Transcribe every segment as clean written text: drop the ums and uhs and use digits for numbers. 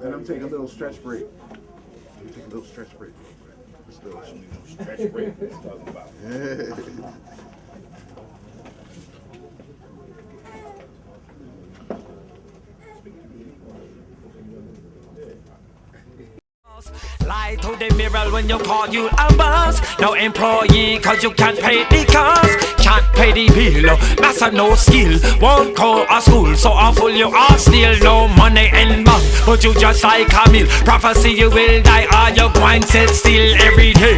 And I'm taking a little stretch break. Let me take a little stretch break. Just a little stretch break. What you talking about? Lie to the mirror when you call you a boss. No employee cause you can't pay the cost. Can't pay the bill, that's a no skill. Won't call a school, so awful you are still. No money in bank, but you just like a meal. Prophecy you will die, all your coins set still every day.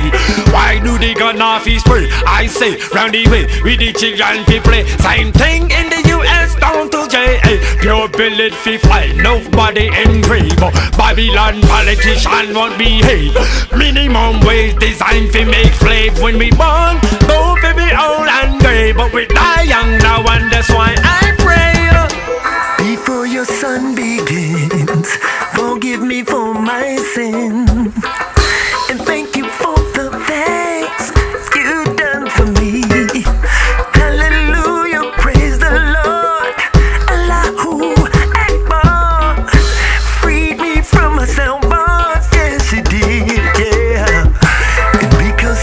Why do they gun off his spray? I say, round the way, with the children people play. Same thing in the US, down to J.A. Pure billet fee fly, nobody engrave. Babylon politician won't behave. Minimum wage designed to make slave. When we born, both to be old and grey, but we die young now, and that's why I pray. Before your sun begins, forgive me for my sin, and thank you for the things you done for me. Hallelujah, praise the Lord. Allahu Akbar. Freed me from myself.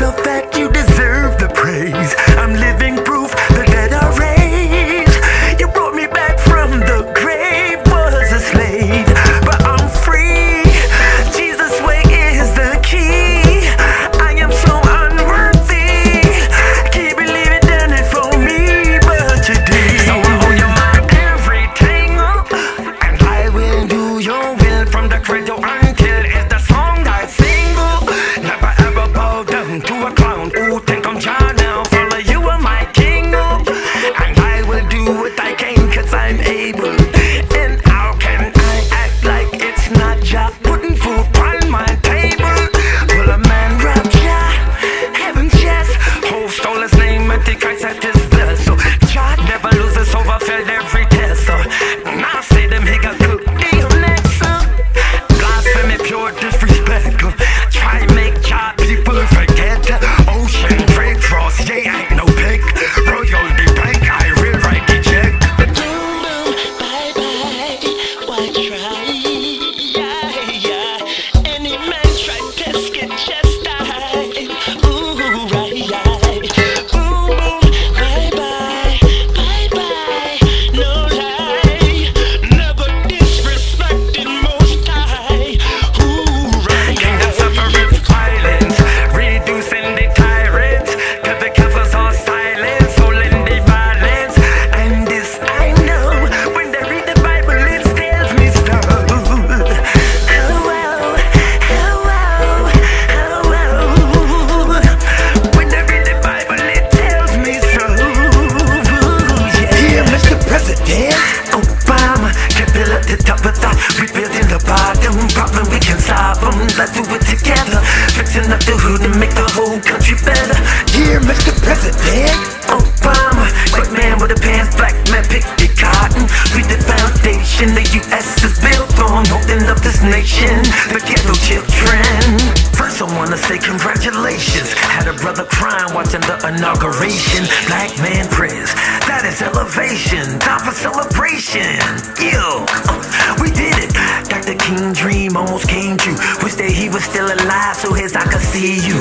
Of that you deserve the praise. I'm living proof the dead are raised. You brought me back from the grave, was a slave, but I'm free. Jesus' way is the key. I am so unworthy. Keep believing done it for me, but you did. So I owe you my everything, and I will do your will from the cradle until it's the song I sing. Never ever bow down to a clown who think I'm John now. Follow you are my king, and I will do what I can cause I'm able. And how can I act like it's not just putting food on my table? Will a man rob Jah? Heaven chest. Who stole his name and think I set his bless? So Jah never loses, overfilled every test. So now say them he got cooked deal next. Blasphemy, pure disrespect. Try make Jah people forget. Ocean trade cross, yeah, ain't no pick. Royalty bank, I rewrite the check. Boom, boom, bye, bye. Why try? Yeah, yeah. Any man try test get chastised. Ooh, right, right. Boom, boom, bye, bye. Bye, bye. No lie. Never disrespecting most high. Ooh, right, kingdom suffering violence. Reducing the tyrants, cause the castles are silent, soul in the violence. And this I know, when they read the Bible it tells me so. Oh well, oh well, oh well. When they read the Bible it tells me so. Yeah, Mr. President Obama, can build at the top without rebuilding the bottom. Problem we can solve them, let's do it together. Fixing up the hood and make the whole country better. Dear Mr. President Obama, white man with a pants, black man pick the cotton. We the foundation the U.S. is built on, holding up this nation, the ghetto children. First I wanna say congratulations. Had a brother crying watching the inauguration. Black man prayers, that is elevation. Time for celebration. Yo, we did it. Dr. King dream almost came true. Wish that he was still alive so his I could see you.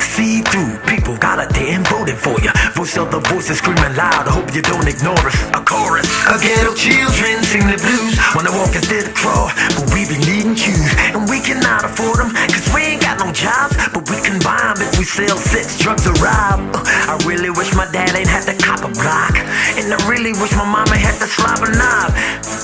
See through, people got a damn voted for you. Voice of the voices screaming loud, I hope you don't ignore us. A chorus, a ghetto children sing the blues. Wanna walk instead of crawl, but we be needing shoes. And we cannot afford them, cause we ain't got no jobs. But we can buy them if we sell sex, drugs, or rob. I really wish my dad ain't had to cop a block. And I really wish my mama had to slob a knob.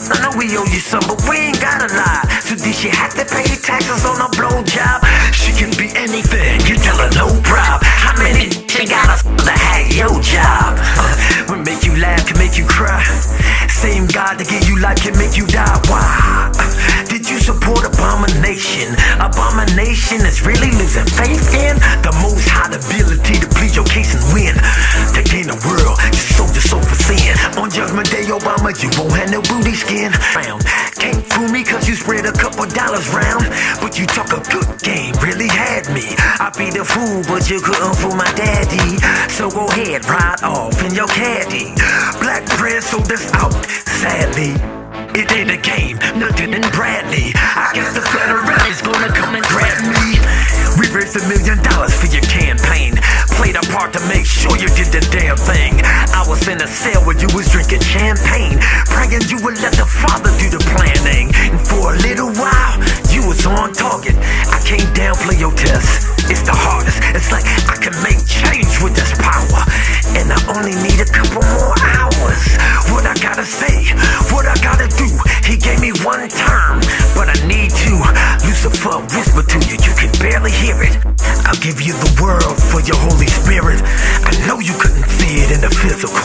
I know we owe you some, but we ain't got a lot. So did she have to pay taxes on a blowjob? She can be anything, you tell her no prob. How many she got us to have your job? Will make you laugh, can make you cry. Same God to give you life can make you die. Why? Did you support abomination? Abomination is really losing faith in the most high ability to plead your case and win. To gain the world, you sold your soul for sin. On Judgment Day, Obama, you won't have no booty skin. Can't fool me cause you spread a couple dollars round. But you talk a good game, really had me. I be the fool, but you couldn't fool my daddy. So go ahead, ride off in your caddy. Black bread sold us out, sadly. It ain't a game, nothing in Bradley. I can to make sure you did the damn thing. I was in a cell where you was drinking champagne, praying you would let the Father do the planning. And for a little while, you was on target. I can't downplay your test. It's the hardest. It's like I can make change with this power, and I only need a couple more hours. What I gotta say, what I gotta do. He gave me one term, but I need to. Lucifer whisper to you, you can barely hear it. I'll give you the world for your Holy Spirit. I know you couldn't see it in the physical,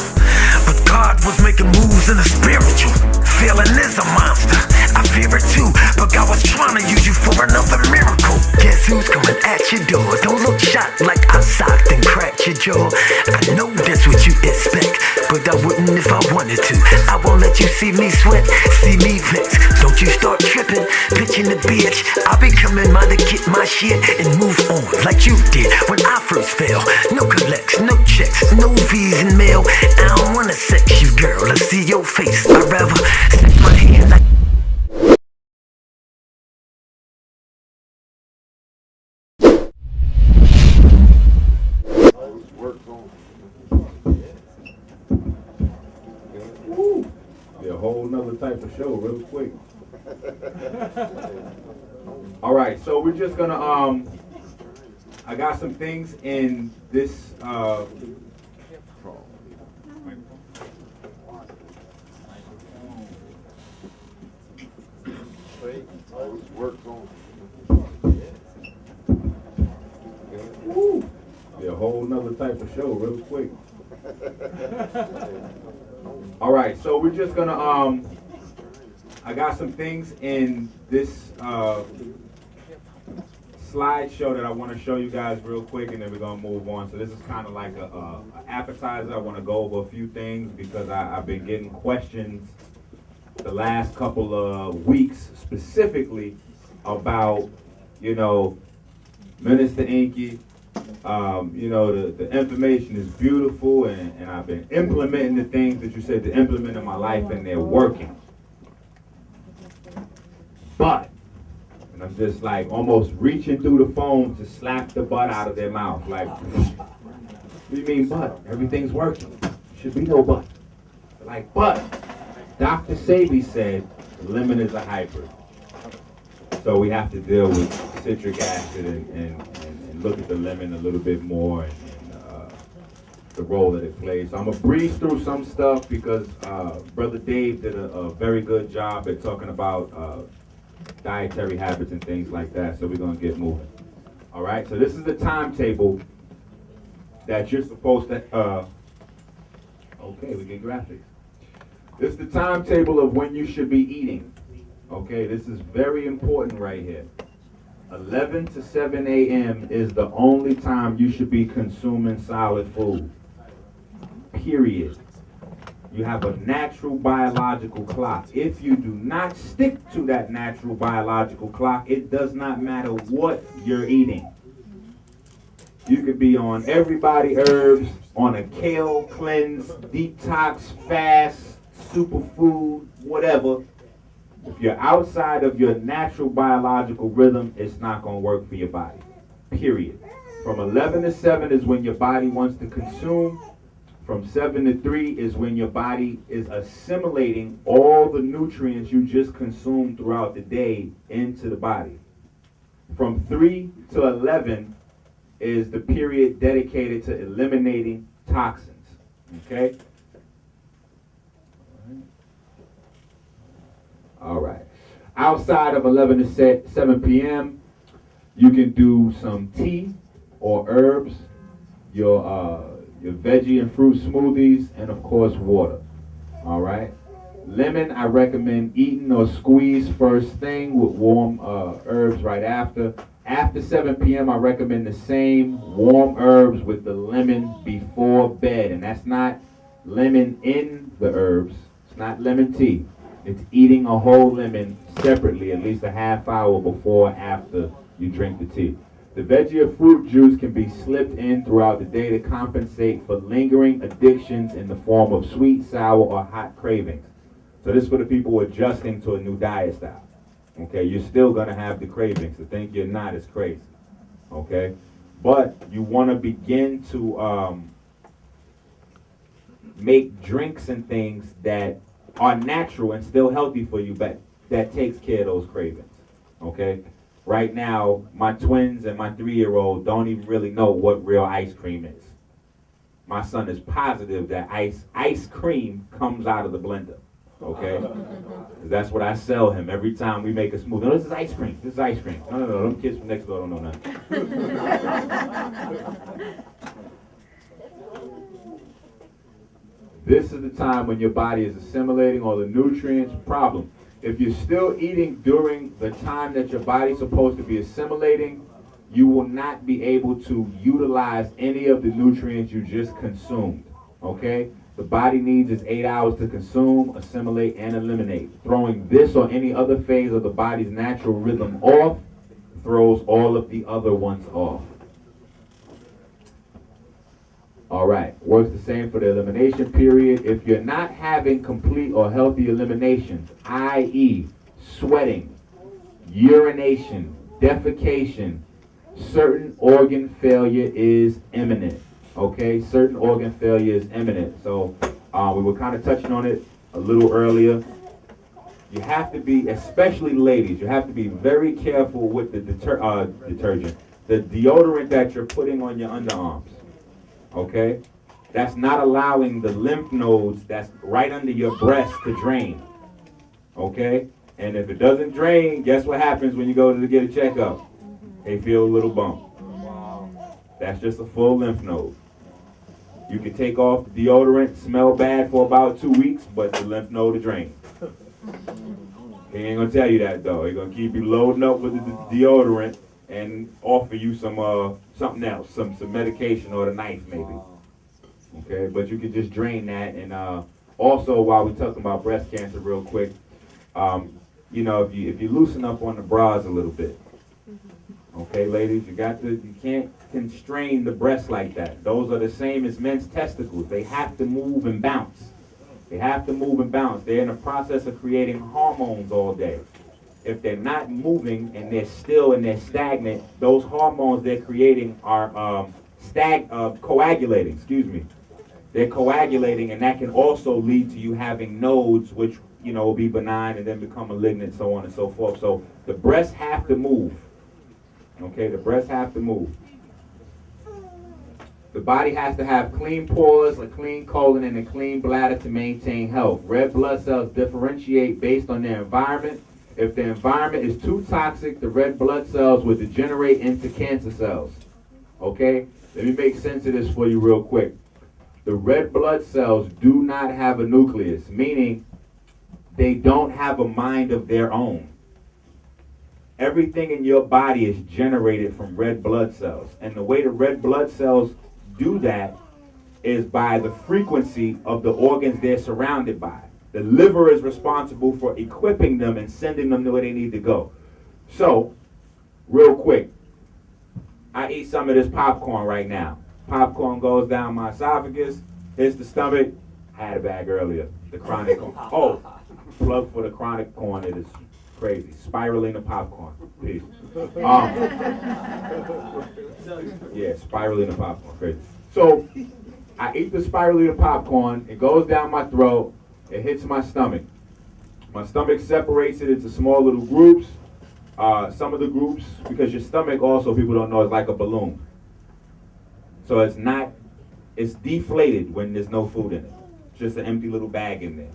but God was making moves in the spiritual. Feeling is a monster, I fear it too, but God was trying to use you for another miracle. Guess who's coming at your door? Don't look shocked like I socked and cracked your jaw. I know that's what you expect, but I wouldn't if I wanted to. I won't let you see me sweat, see me vex. Don't you start tripping, pitching the bitch. I'll be coming by to get my shit and move on like you did when I first fell. No collects, no checks, no V's in mail. I don't wanna sex you, girl. Let's see your face. I'd rather stick my hand like be a whole nother type of show real quick. All right, so we're just gonna I got some things in this be a whole nother type of show real quick. All right, so we're just gonna I got some things in this slideshow that I want to show you guys real quick, and then we're gonna move on. So this is kind of like a appetizer. I want to go over a few things because I've been getting questions the last couple of weeks specifically about, you know, Minister Enqi. You know, the information is beautiful, and I've been implementing the things that you said to implement in my life, and they're working. But, and I'm just like almost reaching through the phone to slap the butt out of their mouth. Like, what do you mean but? Everything's working. Should be no but. Like, but Dr. Sabi said lemon is a hybrid. So we have to deal with citric acid and look at the lemon a little bit more and the role that it plays. So I'm gonna breeze through some stuff because Brother Dave did a very good job at talking about dietary habits and things like that. So we're gonna get moving. All right. So this is the timetable that you're supposed to. Okay, we get graphics. This is the timetable of when you should be eating. Okay, this is very important right here. 11 to 7 a.m. is the only time you should be consuming solid food. Period. You have a natural biological clock. If you do not stick to that natural biological clock, it does not matter what you're eating. You could be on everybody herbs, on a kale cleanse, detox, fast, superfood, whatever. If you're outside of your natural biological rhythm, it's not going to work for your body. Period. From 11 to 7 is when your body wants to consume. From 7 to 3 is when your body is assimilating all the nutrients you just consumed throughout the day into the body. From 3 to 11 is the period dedicated to eliminating toxins. Okay? All right. Outside of 11 to 7 p.m., you can do some tea or herbs, your veggie and fruit smoothies, and of course water. All right. Lemon, I recommend eating or squeeze first thing with warm herbs right after. After 7 p.m., I recommend the same warm herbs with the lemon before bed. And that's not lemon in the herbs. It's not lemon tea. It's eating a whole lemon separately, at least a half hour before or after you drink the tea. The veggie or fruit juice can be slipped in throughout the day to compensate for lingering addictions in the form of sweet, sour, or hot cravings. So this is for the people adjusting to a new diet style. Okay, you're still going to have the cravings. To think you're not is crazy. Okay? But you want to begin to make drinks and things that are natural and still healthy for you, but that takes care of those cravings. Okay? Right now, my twins and my 3-year-old don't even really know what real ice cream is. My son is positive that ice cream comes out of the blender. Okay? 'Cause that's what I sell him every time we make a smoothie. No, this is ice cream. This is ice cream. No. Them kids from next door don't know nothing. This is the time when your body is assimilating all the nutrients. Problem. If you're still eating during the time that your body's supposed to be assimilating, you will not be able to utilize any of the nutrients you just consumed. Okay? The body needs its 8 hours to consume, assimilate, and eliminate. Throwing this or any other phase of the body's natural rhythm off throws all of the other ones off. All right, works the same for the elimination period. If you're not having complete or healthy eliminations, i.e. sweating, urination, defecation, certain organ failure is imminent. Okay, certain organ failure is imminent. So we were kind of touching on it a little earlier. You have to be, especially ladies, you have to be very careful with the detergent, the deodorant that you're putting on your underarms. Okay, that's not allowing the lymph nodes that's right under your breast to drain. Okay, and if it doesn't drain, guess what happens when you go to get a checkup? They feel a little bump. That's just a full lymph node. You can take off the deodorant, smell bad for about 2 weeks, but the lymph node will drain. He ain't gonna tell you that though. He's gonna keep you loading up with the deodorant and offer you some something else, some medication or the knife maybe. Okay, but you can just drain that. And also, while we're talking about breast cancer real quick, you know, if you loosen up on the bras a little bit. Okay, ladies, you can't constrain the breasts like that. Those are the same as men's testicles. They have to move and bounce. They have to move and bounce. They're in the process of creating hormones all day. If they're not moving and they're still and they're stagnant, those hormones they're creating are coagulating. Excuse me. They're coagulating, and that can also lead to you having nodes, which will be benign and then become malignant, so on and so forth. So the breasts have to move. Okay, the breasts have to move. The body has to have clean pores, a clean colon, and a clean bladder to maintain health. Red blood cells differentiate based on their environment. If the environment is too toxic, the red blood cells will degenerate into cancer cells. Okay? Let me make sense of this for you real quick. The red blood cells do not have a nucleus, meaning they don't have a mind of their own. Everything in your body is generated from red blood cells. And the way the red blood cells do that is by the frequency of the organs they're surrounded by. The liver is responsible for equipping them and sending them to where they need to go. So, real quick, I eat some of this popcorn right now. Popcorn goes down my esophagus, hits the stomach. I had a bag earlier. The chronic corn. Oh, plug for the chronic corn. It is crazy. Spirulina popcorn. Peace. Yeah, spirulina popcorn. Crazy. So, I eat the spirulina popcorn. It goes down my throat. It hits my stomach. My stomach separates it into small little groups. Some of the groups, because your stomach also, people don't know, is like a balloon. So it's deflated when there's no food in it. It's just an empty little bag in there.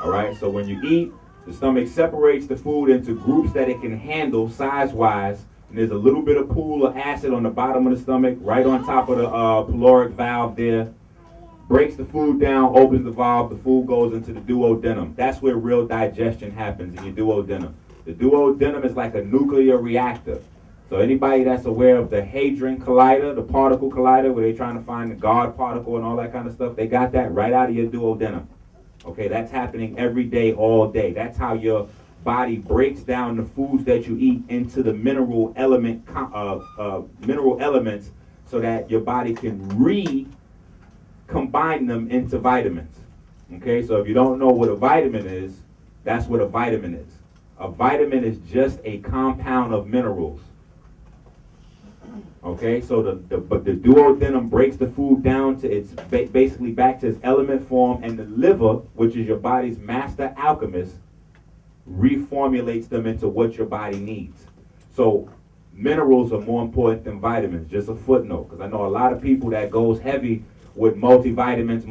All right, so when you eat, the stomach separates the food into groups that it can handle size-wise. And there's a little bit of pool of acid on the bottom of the stomach, right on top of the pyloric valve there. Breaks the food down, opens the valve, the food goes into the duodenum. That's where real digestion happens, in your duodenum. The duodenum is like a nuclear reactor. So anybody that's aware of the Hadron Collider, the particle collider, where they're trying to find the God particle and all that kind of stuff, they got that right out of your duodenum. Okay, that's happening every day, all day. That's how your body breaks down the foods that you eat into the mineral elements, so that your body can recombine them into vitamins. Okay, so if you don't know what a vitamin is, that's what a vitamin is. A vitamin is just a compound of minerals. Okay, so but the duodenum breaks the food down to its basically back to its element form, and the liver, which is your body's master alchemist, reformulates them into what your body needs. So minerals are more important than vitamins. Just a footnote, because I know a lot of people that goes heavy with multivitamins,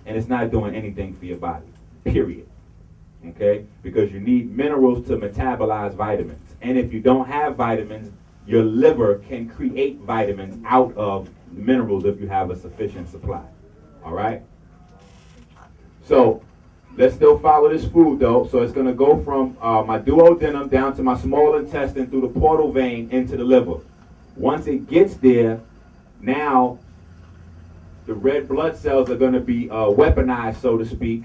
and it's not doing anything for your body. Period. Okay, because you need minerals to metabolize vitamins, and if you don't have vitamins, your liver can create vitamins out of minerals if you have a sufficient supply. All right? So let's still follow this food though. So it's going to go from my duodenum down to my small intestine through the portal vein into the liver. Once it gets there, now the red blood cells are going to be weaponized, so to speak.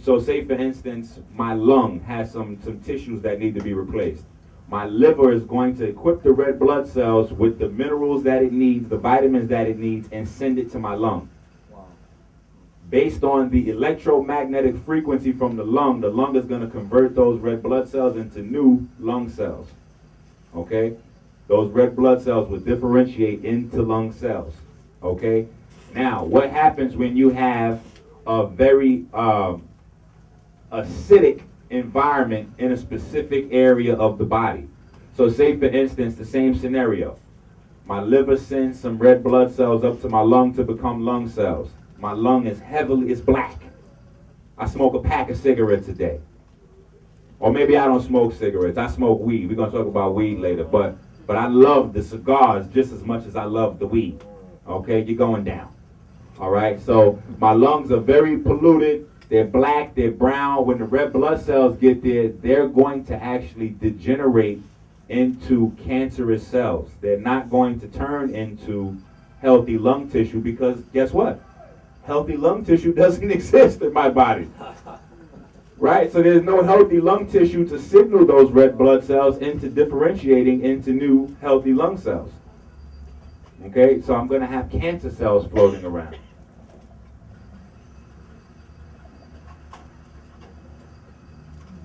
So say for instance, my lung has some tissues that need to be replaced. My liver is going to equip the red blood cells with the minerals that it needs, the vitamins that it needs, and send it to my lung. Wow. Based on the electromagnetic frequency from the lung is going to convert those red blood cells into new lung cells. Okay? Those red blood cells will differentiate into lung cells. Okay? Now, what happens when you have a very acidic environment in a specific area of the body? So say for instance, the same scenario. My liver sends some red blood cells up to my lung to become lung cells. My lung is it's black. I smoke a pack of cigarettes a day. Or maybe I don't smoke cigarettes, I smoke weed. We're going to talk about weed later, but I love the cigars just as much as I love the weed. Okay, you're going down. All right, so my lungs are very polluted. They're black, they're brown. When the red blood cells get there, they're going to actually degenerate into cancerous cells. They're not going to turn into healthy lung tissue because guess what? Healthy lung tissue doesn't exist in my body. Right? So there's no healthy lung tissue to signal those red blood cells into differentiating into new healthy lung cells. Okay? So I'm going to have cancer cells floating around.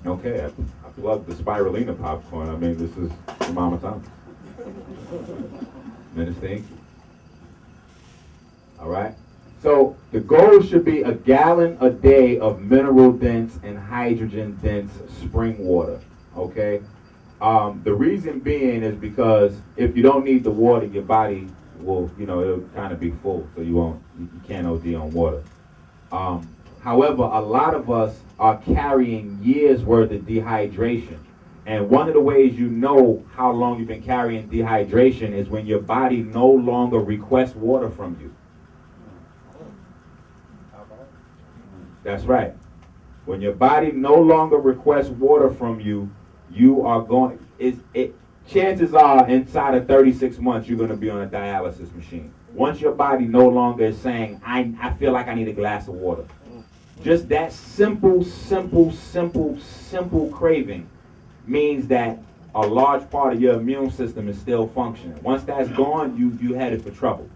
Okay, I plugged the spirulina popcorn. I mean, this is for Mama Thomas. Minister Enqi. All right? So the goal should be a gallon a day of mineral-dense and hydrogen-dense spring water. Okay? The reason being is because if you don't need the water, your body will, it'll kind of be full, so you can't OD on water. However, a lot of us are carrying years worth of dehydration. And one of the ways you know how long you've been carrying dehydration is when your body no longer requests water from you. That's right. When your body no longer requests water from you, you are going, chances are inside of 36 months you're going to be on a dialysis machine. Once your body no longer is saying, I feel like I need a glass of water. Just that simple craving means that a large part of your immune system is still functioning. Once that's gone, you headed for trouble.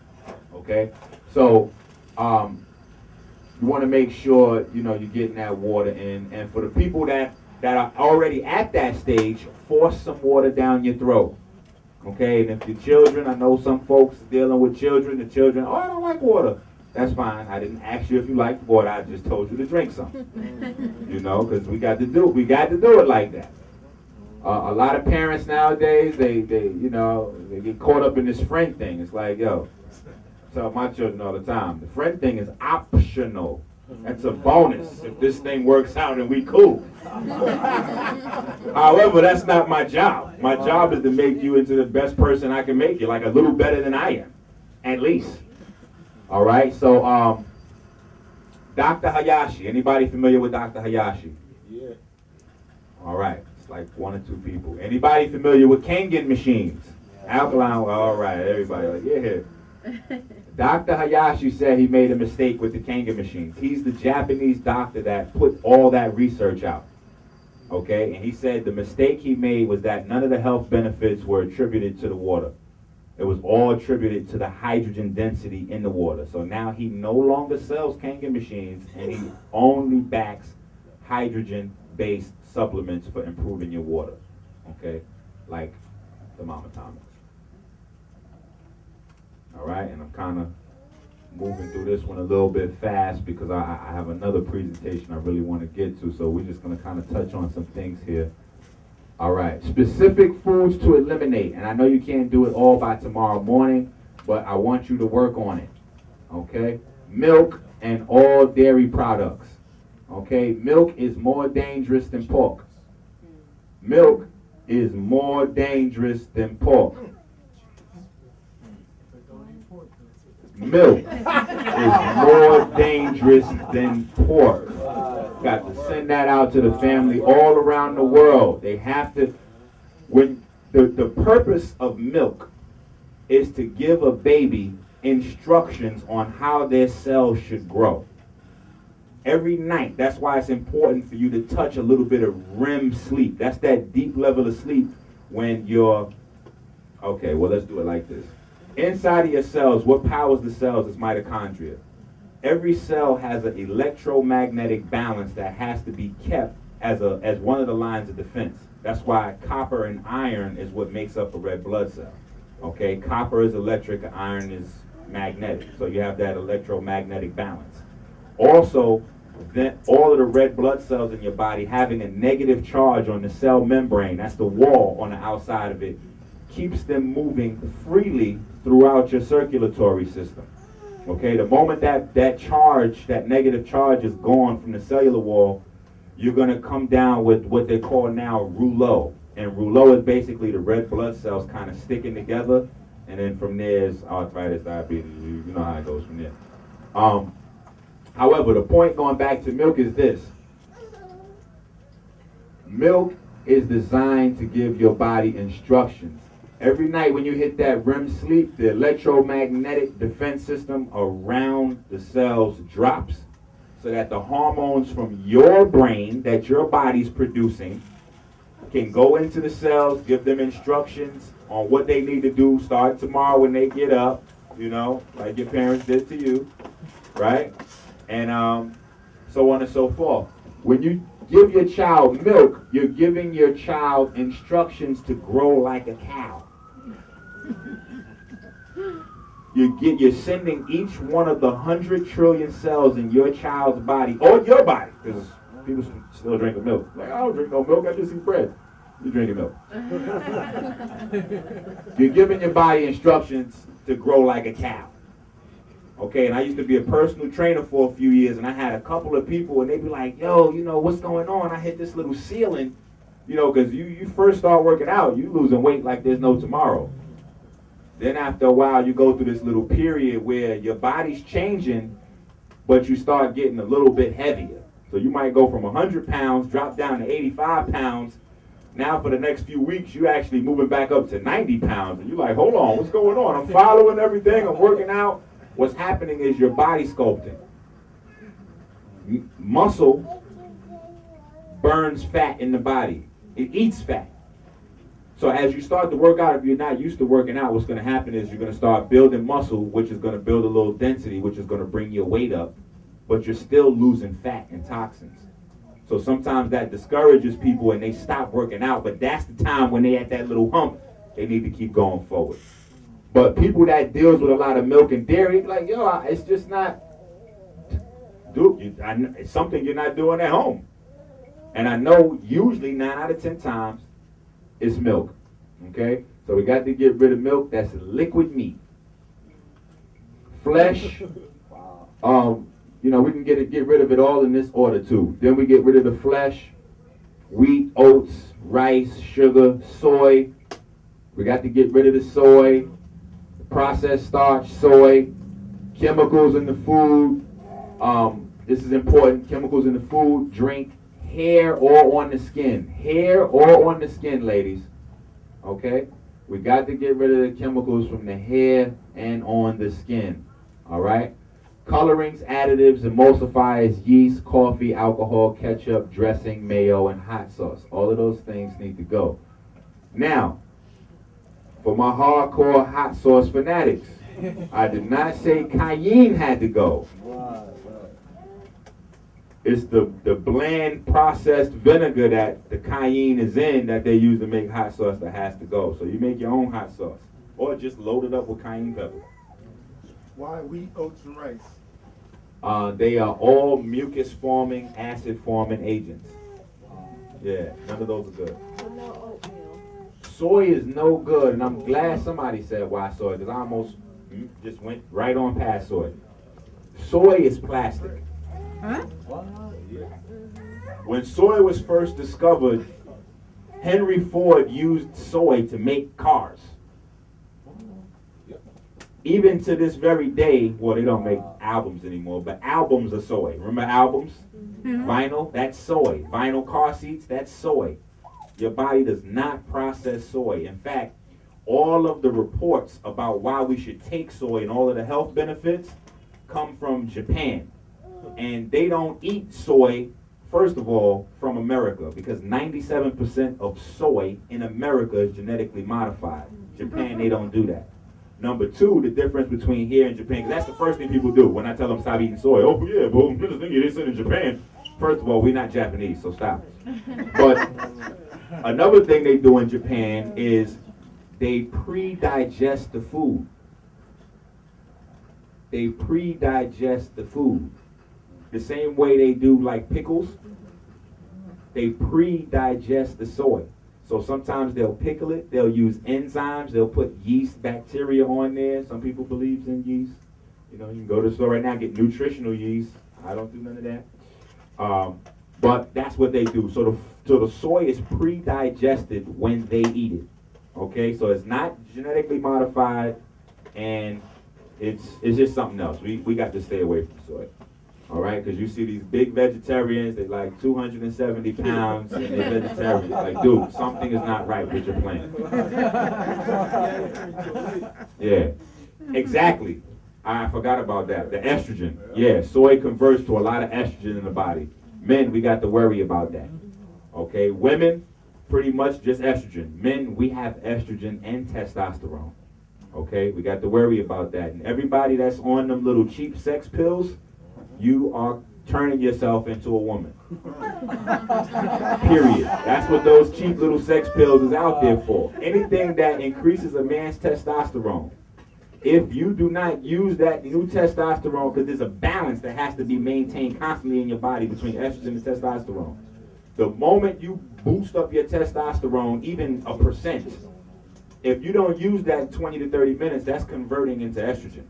Okay? So you want to make sure you're getting that water in. And for the people that are already at that stage, force some water down your throat. Okay? And if your children, I know some folks dealing with children, I don't like water. That's fine. I didn't ask you if you liked water. I just told you to drink some. Because we got to do it like that. A lot of parents nowadays, they get caught up in this friend thing. It's like, I tell my children all the time, the friend thing is optional. That's a bonus if this thing works out and we cool. However, that's not my job. My job is to make you into the best person I can make you, like a little better than I am, at least. All right, so Dr. Hayashi. Anybody familiar with Dr. Hayashi? Yeah. All right, it's like one or two people. Anybody familiar with Kangen machines? Yeah. Alkaline, all right, everybody like, yeah. Dr. Hayashi said he made a mistake with the Kangen machines. He's the Japanese doctor that put all that research out. Okay, and he said the mistake he made was that none of the health benefits were attributed to the water. It was all attributed to the hydrogen density in the water. So now he no longer sells Kangen machines, and he only backs hydrogen-based supplements for improving your water. Okay? Like the Mama Thomas. All right, and I'm kind of moving through this one a little bit fast because I have another presentation I really want to get to, so we're just going to kind of touch on some things here. All right, specific foods to eliminate, and I know you can't do it all by tomorrow morning, but I want you to work on it, okay? Milk and all dairy products, okay? Milk is more dangerous than pork. Milk is more dangerous than pork. Milk is more dangerous than pork. Got to send that out to the family all around the world. They have to, when the purpose of milk is to give a baby instructions on how their cells should grow. Every night, that's why it's important for you to touch a little bit of REM sleep. That's that deep level of sleep when you're, okay, well, let's do it like this. Inside of your cells, what powers the cells is mitochondria. Every cell has an electromagnetic balance that has to be kept as one of the lines of defense. That's why copper and iron is what makes up a red blood cell. Okay, copper is electric, iron is magnetic. So you have that electromagnetic balance. Also, then all of the red blood cells in your body having a negative charge on the cell membrane, that's the wall on the outside of it, keeps them moving freely throughout your circulatory system. Okay, the moment that charge, that negative charge is gone from the cellular wall, you're going to come down with what they call now rouleau. And rouleau is basically the red blood cells kind of sticking together, and then from there is arthritis, diabetes, you know how it goes from there. However, the point going back to milk is this. Milk is designed to give your body instructions. Every night when you hit that REM sleep, the electromagnetic defense system around the cells drops so that the hormones from your brain that your body's producing can go into the cells, give them instructions on what they need to do, start tomorrow when they get up, you know, like your parents did to you, right? And so on and so forth. When you give your child milk, you're giving your child instructions to grow like a cow. You're sending each one of the 100 trillion cells in your child's body, or your body, because people still drinking milk. Like, I don't drink no milk, I just eat bread. You're drinking milk. You're giving your body instructions to grow like a cow. Okay, and I used to be a personal trainer for a few years, and I had a couple of people, and they'd be like, yo, you know, what's going on? I hit this little ceiling, you know, because you first start working out, you losing weight like there's no tomorrow. Then after a while, you go through this little period where your body's changing, but you start getting a little bit heavier. So you might go from 100 pounds, drop down to 85 pounds. Now for the next few weeks, you're actually moving back up to 90 pounds. And you're like, hold on, what's going on? I'm following everything, I'm working out. What's happening is your body sculpting. Muscle burns fat in the body. It eats fat. So as you start to work out, if you're not used to working out, what's going to happen is you're going to start building muscle, which is going to build a little density, which is going to bring your weight up, but you're still losing fat and toxins. So sometimes that discourages people and they stop working out, but that's the time when they at that little hump, they need to keep going forward. But people that deals with a lot of milk and dairy, like, yo, it's just not, dude, it's something you're not doing at home. And I know usually 9 out of 10 times, it's milk, okay? So we got to get rid of milk. That's liquid meat. Flesh, you know, we can get rid of it all in this order too. Then we get rid of the flesh, wheat, oats, rice, sugar, soy. We got to get rid of the soy, processed starch, soy, chemicals in the food. This is important, chemicals in the food, drink, hair or on the skin. Hair or on the skin, ladies. Okay? We got to get rid of the chemicals from the hair and on the skin. Alright? Colorings, additives, emulsifiers, yeast, coffee, alcohol, ketchup, dressing, mayo, and hot sauce. All of those things need to go. Now, for my hardcore hot sauce fanatics, I did not say cayenne had to go. It's the bland processed vinegar that the cayenne is in that they use to make hot sauce that has to go. So you make your own hot sauce. Or just load it up with cayenne pepper. Why wheat, oats, and rice? They are all mucus-forming, acid-forming agents. Yeah, none of those are good. So no oatmeal. Soy is no good, and I'm glad somebody said why soy, because I almost just went right on past soy. Soy is plastic. Huh? When soy was first discovered, Henry Ford used soy to make cars. Even to this very day, well, they don't make albums anymore, but albums are soy. Remember albums? Vinyl, that's soy. Vinyl car seats, that's soy. Your body does not process soy. In fact, all of the reports about why we should take soy and all of the health benefits come from Japan. And they don't eat soy, first of all, from America, because 97% of soy in America is genetically modified. Japan, they don't do that. Number two, the difference between here and Japan, because that's the first thing people do when I tell them stop eating soy. Oh, yeah, but they said in Japan. First of all, we're not Japanese, so stop. But another thing they do in Japan is they pre-digest the food. They pre-digest the food. The same way they do like pickles, they pre-digest the soy. So sometimes they'll pickle it, they'll use enzymes, they'll put yeast bacteria on there. Some people believe in yeast. You know, you can go to the store right now and get nutritional yeast. I don't do none of that. But that's what they do. So the soy is pre-digested when they eat it. Okay, so it's not genetically modified, and it's just something else. We got to stay away from soy. All right, because you see these big vegetarians, they're like 270 pounds, and they're vegetarians. Like, dude, something is not right with your plan. Yeah, exactly. I forgot about that. The estrogen. Yeah, soy converts to a lot of estrogen in the body. Men, we got to worry about that. Okay, women, pretty much just estrogen. Men, we have estrogen and testosterone. Okay, we got to worry about that. And everybody that's on them little cheap sex pills, you are turning yourself into a woman. Period. That's what those cheap little sex pills is out there for. Anything that increases a man's testosterone. If you do not use that new testosterone, because there's a balance that has to be maintained constantly in your body between estrogen and testosterone. The moment you boost up your testosterone, even a percent, if you don't use that in 20 to 30 minutes, that's converting into estrogen.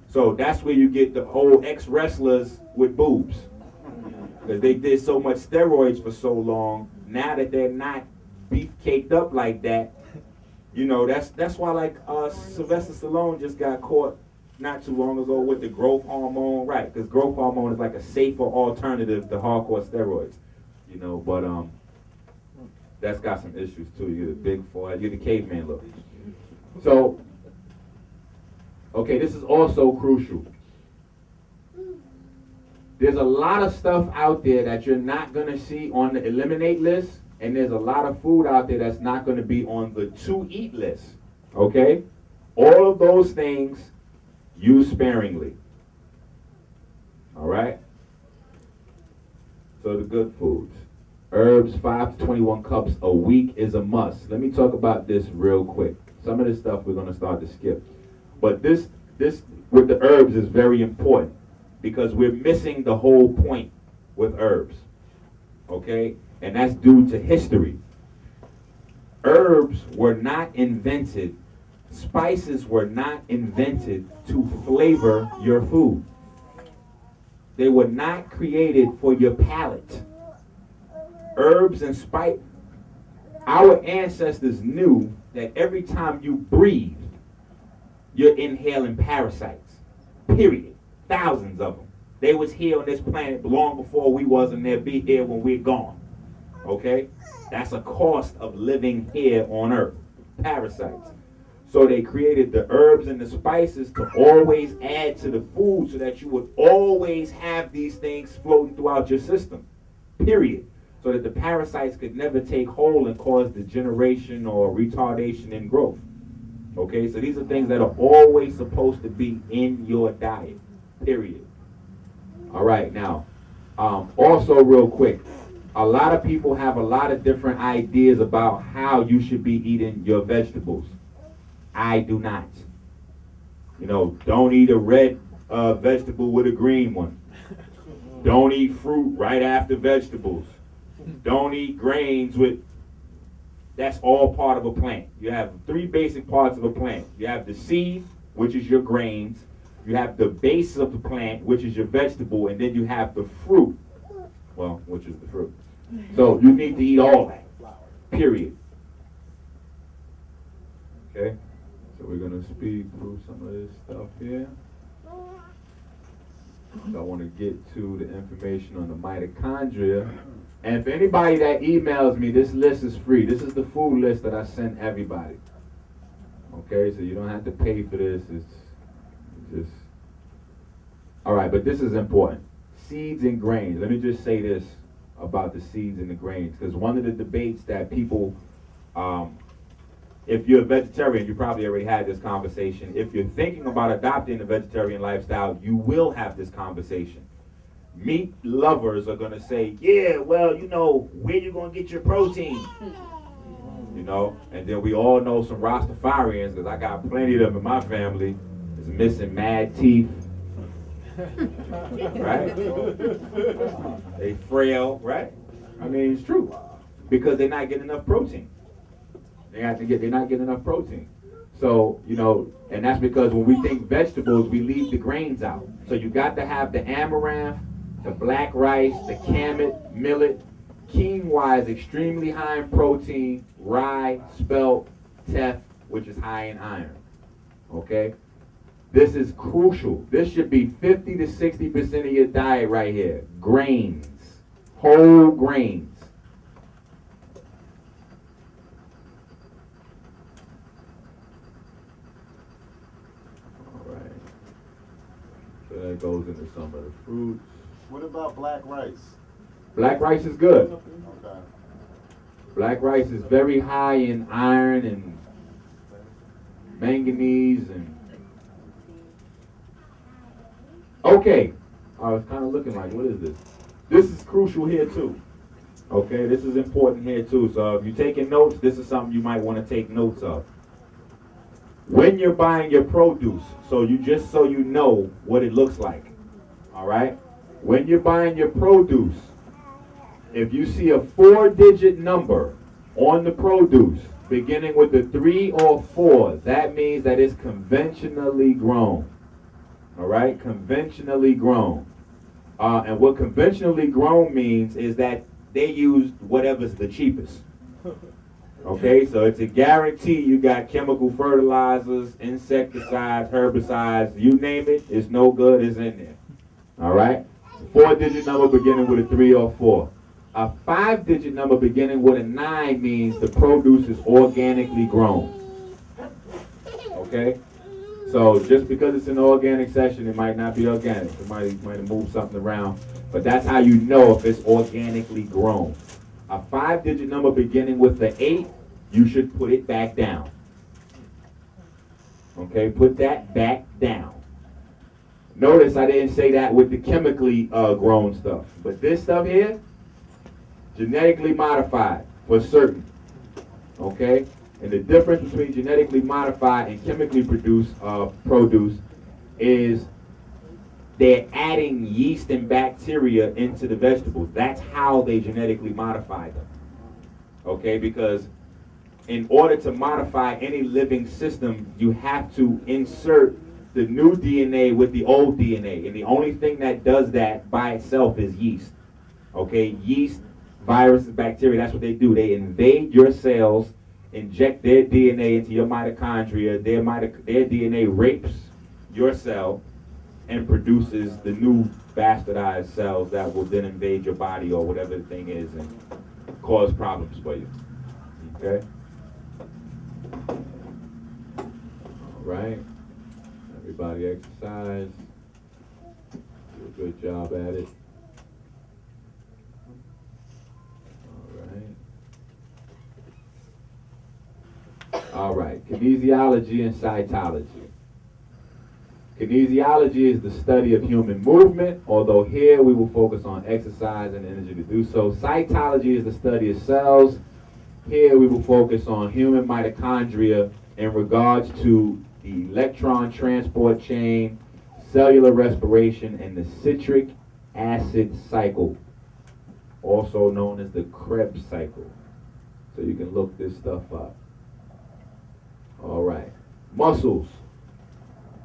So that's where you get the old ex-wrestlers with boobs. Because they did so much steroids for so long, now that they're not beef-caked up like that, you know, that's why like Sylvester Stallone just got caught not too long ago with the growth hormone, right? Because growth hormone is like a safer alternative to hardcore steroids, you know, but that's got some issues too. You're the big forehead, you're the caveman look. So, okay, this is also crucial. There's a lot of stuff out there that you're not going to see on the eliminate list, and there's a lot of food out there that's not going to be on the to eat list. Okay? All of those things, use sparingly. All right? So the good foods. Herbs, 5 to 21 cups a week is a must. Let me talk about this real quick. Some of this stuff we're going to start to skip. But this with the herbs is very important because we're missing the whole point with herbs. Okay? And that's due to history. Herbs were not invented, spices were not invented to flavor your food. They were not created for your palate. Herbs and spice, our ancestors knew that every time you breathe, you're inhaling parasites, period. Thousands of them. They was here on this planet long before we was, and they'll be here when we're gone. Okay? That's a cost of living here on earth. Parasites. So they created the herbs and the spices to always add to the food so that you would always have these things floating throughout your system. Period. So that the parasites could never take hold and cause degeneration or retardation in growth. Okay? So these are things that are always supposed to be in your diet. Period. All right. Now, also real quick, a lot of people have a lot of different ideas about how you should be eating your vegetables. I do not. You know, don't eat a red vegetable with a green one. Don't eat fruit right after vegetables. Don't eat grains with, that's all part of a plant. You have 3 basic parts of a plant. You have the seed, which is your grains. You have the base of the plant, which is your vegetable, and then you have the fruit, well, which is the fruit. So you need to eat all that, period. Okay, so we're going to speed through some of this stuff here. So I want to get to the information on the mitochondria. And for anybody that emails me, this list is free. This is the food list that I send everybody. Okay, so you don't have to pay for this. It's just... All right, but this is important. Seeds and grains. Let me just say this about the seeds and the grains, because one of the debates that people, if you're a vegetarian, you probably already had this conversation. If you're thinking about adopting a vegetarian lifestyle, you will have this conversation. Meat lovers are going to say, yeah, well, you know, where you going to get your protein? You know, and then we all know some Rastafarians, because I got plenty of them in my family, is missing mad teeth. Right? They frail, right? I mean, it's true. Because they're not getting enough protein. They're not getting enough protein. So, you know, and that's because when we think vegetables, we leave the grains out. So you got to have the amaranth, the black rice, the kamut, millet. Quinoa is extremely high in protein. Rye, spelt, teff, which is high in iron. Okay? This is crucial. This should be 50 to 60% of your diet right here. Grains. Whole grains. All right. So that goes into some of the fruits. What about black rice? Black rice is good. Okay. Black rice is very high in iron and manganese and... Okay, I was kind of looking like, what is this? This is crucial here too. Okay, this is important here too. So if you're taking notes, this is something you might want to take notes of. When you're buying your produce, so you know what it looks like. All right? When you're buying your produce, if you see a 4-digit number on the produce beginning with a 3 or 4, that means that it's conventionally grown. All right, conventionally grown. And what conventionally grown means is that they use whatever's the cheapest. Okay, so it's a guarantee you got chemical fertilizers, insecticides, herbicides, you name it, it's no good, it's in there. All right, 4-digit number beginning with a 3 or 4. A 5-digit number beginning with a 9 means the produce is organically grown. Okay? So just because it's an organic session, it might not be organic. It might have moved something around. But that's how you know if it's organically grown. A 5-digit number beginning with the 8, you should put it back down. Okay, put that back down. Notice I didn't say that with the chemically grown stuff. But this stuff here, genetically modified for certain. Okay? And the difference between genetically modified and chemically produced produce is they're adding yeast and bacteria into the vegetables. That's how they genetically modify them. Okay, because in order to modify any living system, you have to insert the new DNA with the old DNA. And the only thing that does that by itself is yeast. Okay, yeast, viruses, bacteria, that's what they do. They invade your cells, inject their DNA into your mitochondria. Their DNA rapes your cell and produces the new bastardized cells that will then invade your body or whatever the thing is and cause problems for you. Okay? All right. Everybody exercise. Do a good job at it. All right, kinesiology and cytology. Kinesiology is the study of human movement, although here we will focus on exercise and energy to do so. Cytology is the study of cells. Here we will focus on human mitochondria in regards to the electron transport chain, cellular respiration, and the citric acid cycle, also known as the Krebs cycle. So you can look this stuff up. All right. Muscles.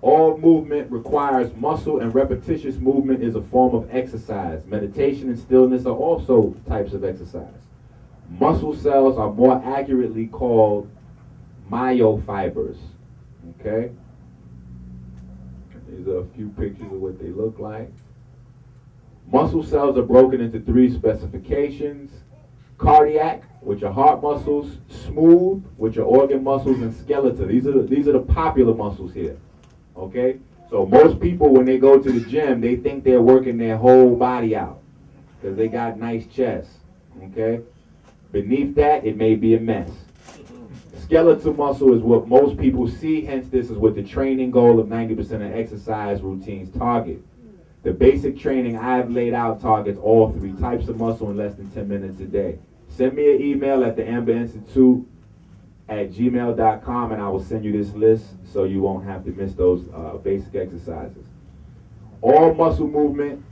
All movement requires muscle, and repetitious movement is a form of exercise. Meditation and stillness are also types of exercise. Muscle cells are more accurately called myofibers. Okay? These are a few pictures of what they look like. Muscle cells are broken into 3 specifications: cardiac, which are heart muscles; smooth, which are organ muscles; and skeletal. These are the popular muscles here. Okay? So most people, when they go to the gym, they think they're working their whole body out because they got nice chests. Okay? Beneath that, it may be a mess. Skeletal muscle is what most people see, hence this is what the training goal of 90% of exercise routines target. The basic training I've laid out targets all 3 types of muscle in less than 10 minutes a day. Send me an email at theamberinstitute@gmail.com and I will send you this list so you won't have to miss those basic exercises. All muscle movement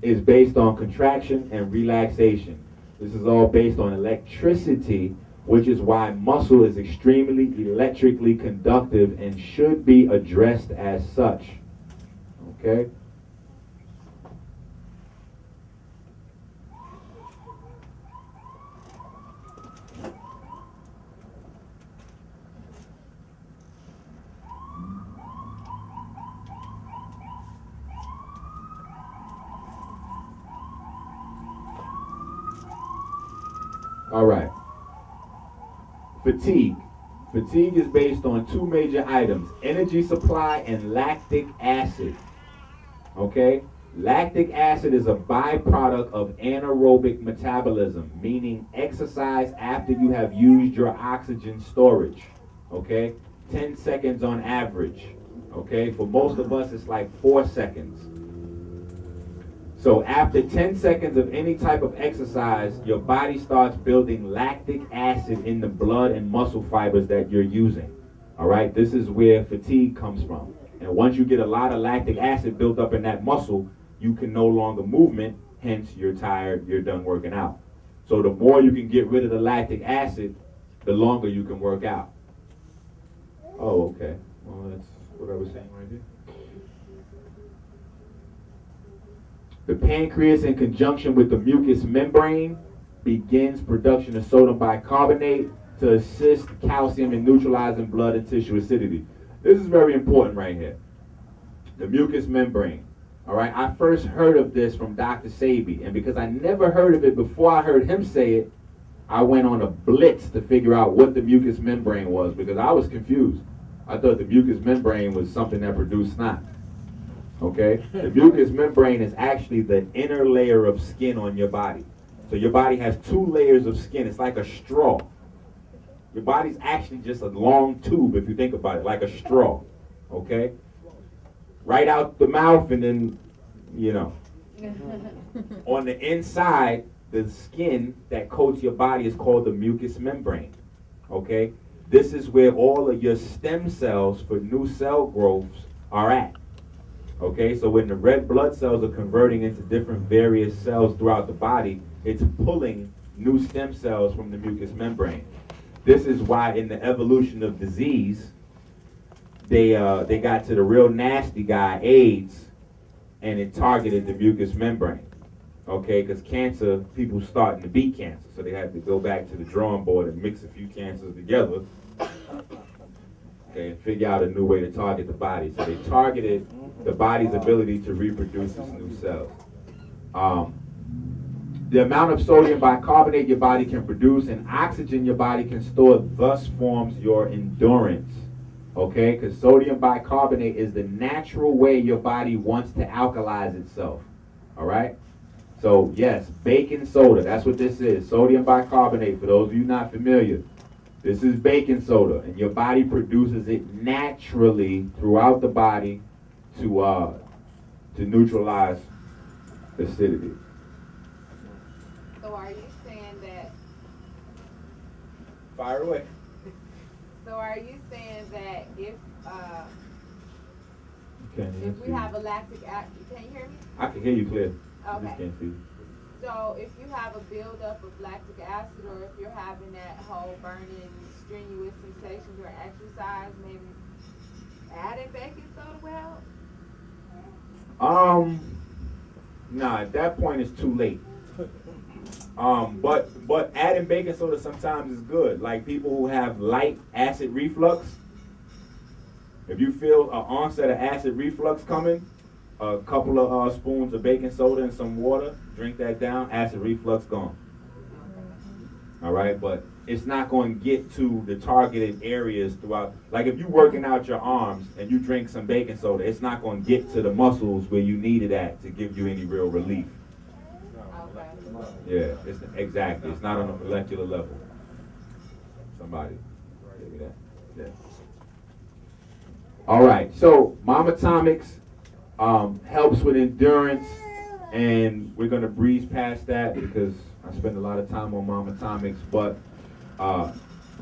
is based on contraction and relaxation. This is all based on electricity, which is why muscle is extremely electrically conductive and should be addressed as such. Okay? All right. Fatigue. Fatigue is based on 2 major items: energy supply and lactic acid. Okay? Lactic acid is a byproduct of anaerobic metabolism, meaning exercise after you have used your oxygen storage. Okay? 10 seconds on average. Okay? For most of us, it's like 4 seconds. So after 10 seconds of any type of exercise, your body starts building lactic acid in the blood and muscle fibers that you're using. All right? This is where fatigue comes from. And once you get a lot of lactic acid built up in that muscle, you can no longer movement, hence you're tired, you're done working out. So the more you can get rid of the lactic acid, the longer you can work out. Oh, okay. Well, that's what I was saying right here. The pancreas, in conjunction with the mucous membrane, begins production of sodium bicarbonate to assist calcium in neutralizing blood and tissue acidity. This is very important right here. The mucous membrane. All right, I first heard of this from Dr. Sabi, and because I never heard of it before I heard him say it, I went on a blitz to figure out what the mucous membrane was because I was confused. I thought the mucous membrane was something that produced snot. Okay? The mucous membrane is actually the inner layer of skin on your body. So your body has 2 layers of skin. It's like a straw. Your body's actually just a long tube, if you think about it, like a straw. Okay? Right out the mouth and then, you know. On the inside, the skin that coats your body is called the mucous membrane. Okay? This is where all of your stem cells for new cell growths are at. Okay, so when the red blood cells are converting into different various cells throughout the body, it's pulling new stem cells from the mucous membrane. This is why in the evolution of disease, they got to the real nasty guy, AIDS, and it targeted the mucous membrane. Okay, because cancer, people starting to beat cancer, so they had to go back to the drawing board and mix a few cancers together. Okay, and figure out a new way to target the body. So they targeted the body's ability to reproduce its new cells. The amount of sodium bicarbonate your body can produce and oxygen your body can store thus forms your endurance. Okay, because sodium bicarbonate is the natural way your body wants to alkalize itself. All right? So yes, baking soda, that's what this is. Sodium bicarbonate, for those of you not familiar. This is baking soda, and your body produces it naturally throughout the body to neutralize acidity. So are you saying that? Fire away. So are you saying that if Can't we have a lactic acid, can you hear me? I can hear you clear. I Okay. just can't see you. So if you have a buildup of lactic acid, or if you're having that whole burning, strenuous sensations or exercise, maybe adding baking soda will help? Nah, at that point it's too late. But adding baking soda sometimes is good. Like people who have light acid reflux. If you feel an onset of acid reflux coming, a couple of spoons of baking soda and some water, drink that down, acid reflux gone. All right, but it's not going to get to the targeted areas throughout. Like if you're working out your arms and you drink some baking soda, it's not going to get to the muscles where you need it at to give you any real relief. Yeah, exactly. It's not on a molecular level. Somebody, give me that. Yeah. All right. So, Mama Atomics helps with endurance, and we're gonna breeze past that because I spend a lot of time on Mama Atomics. But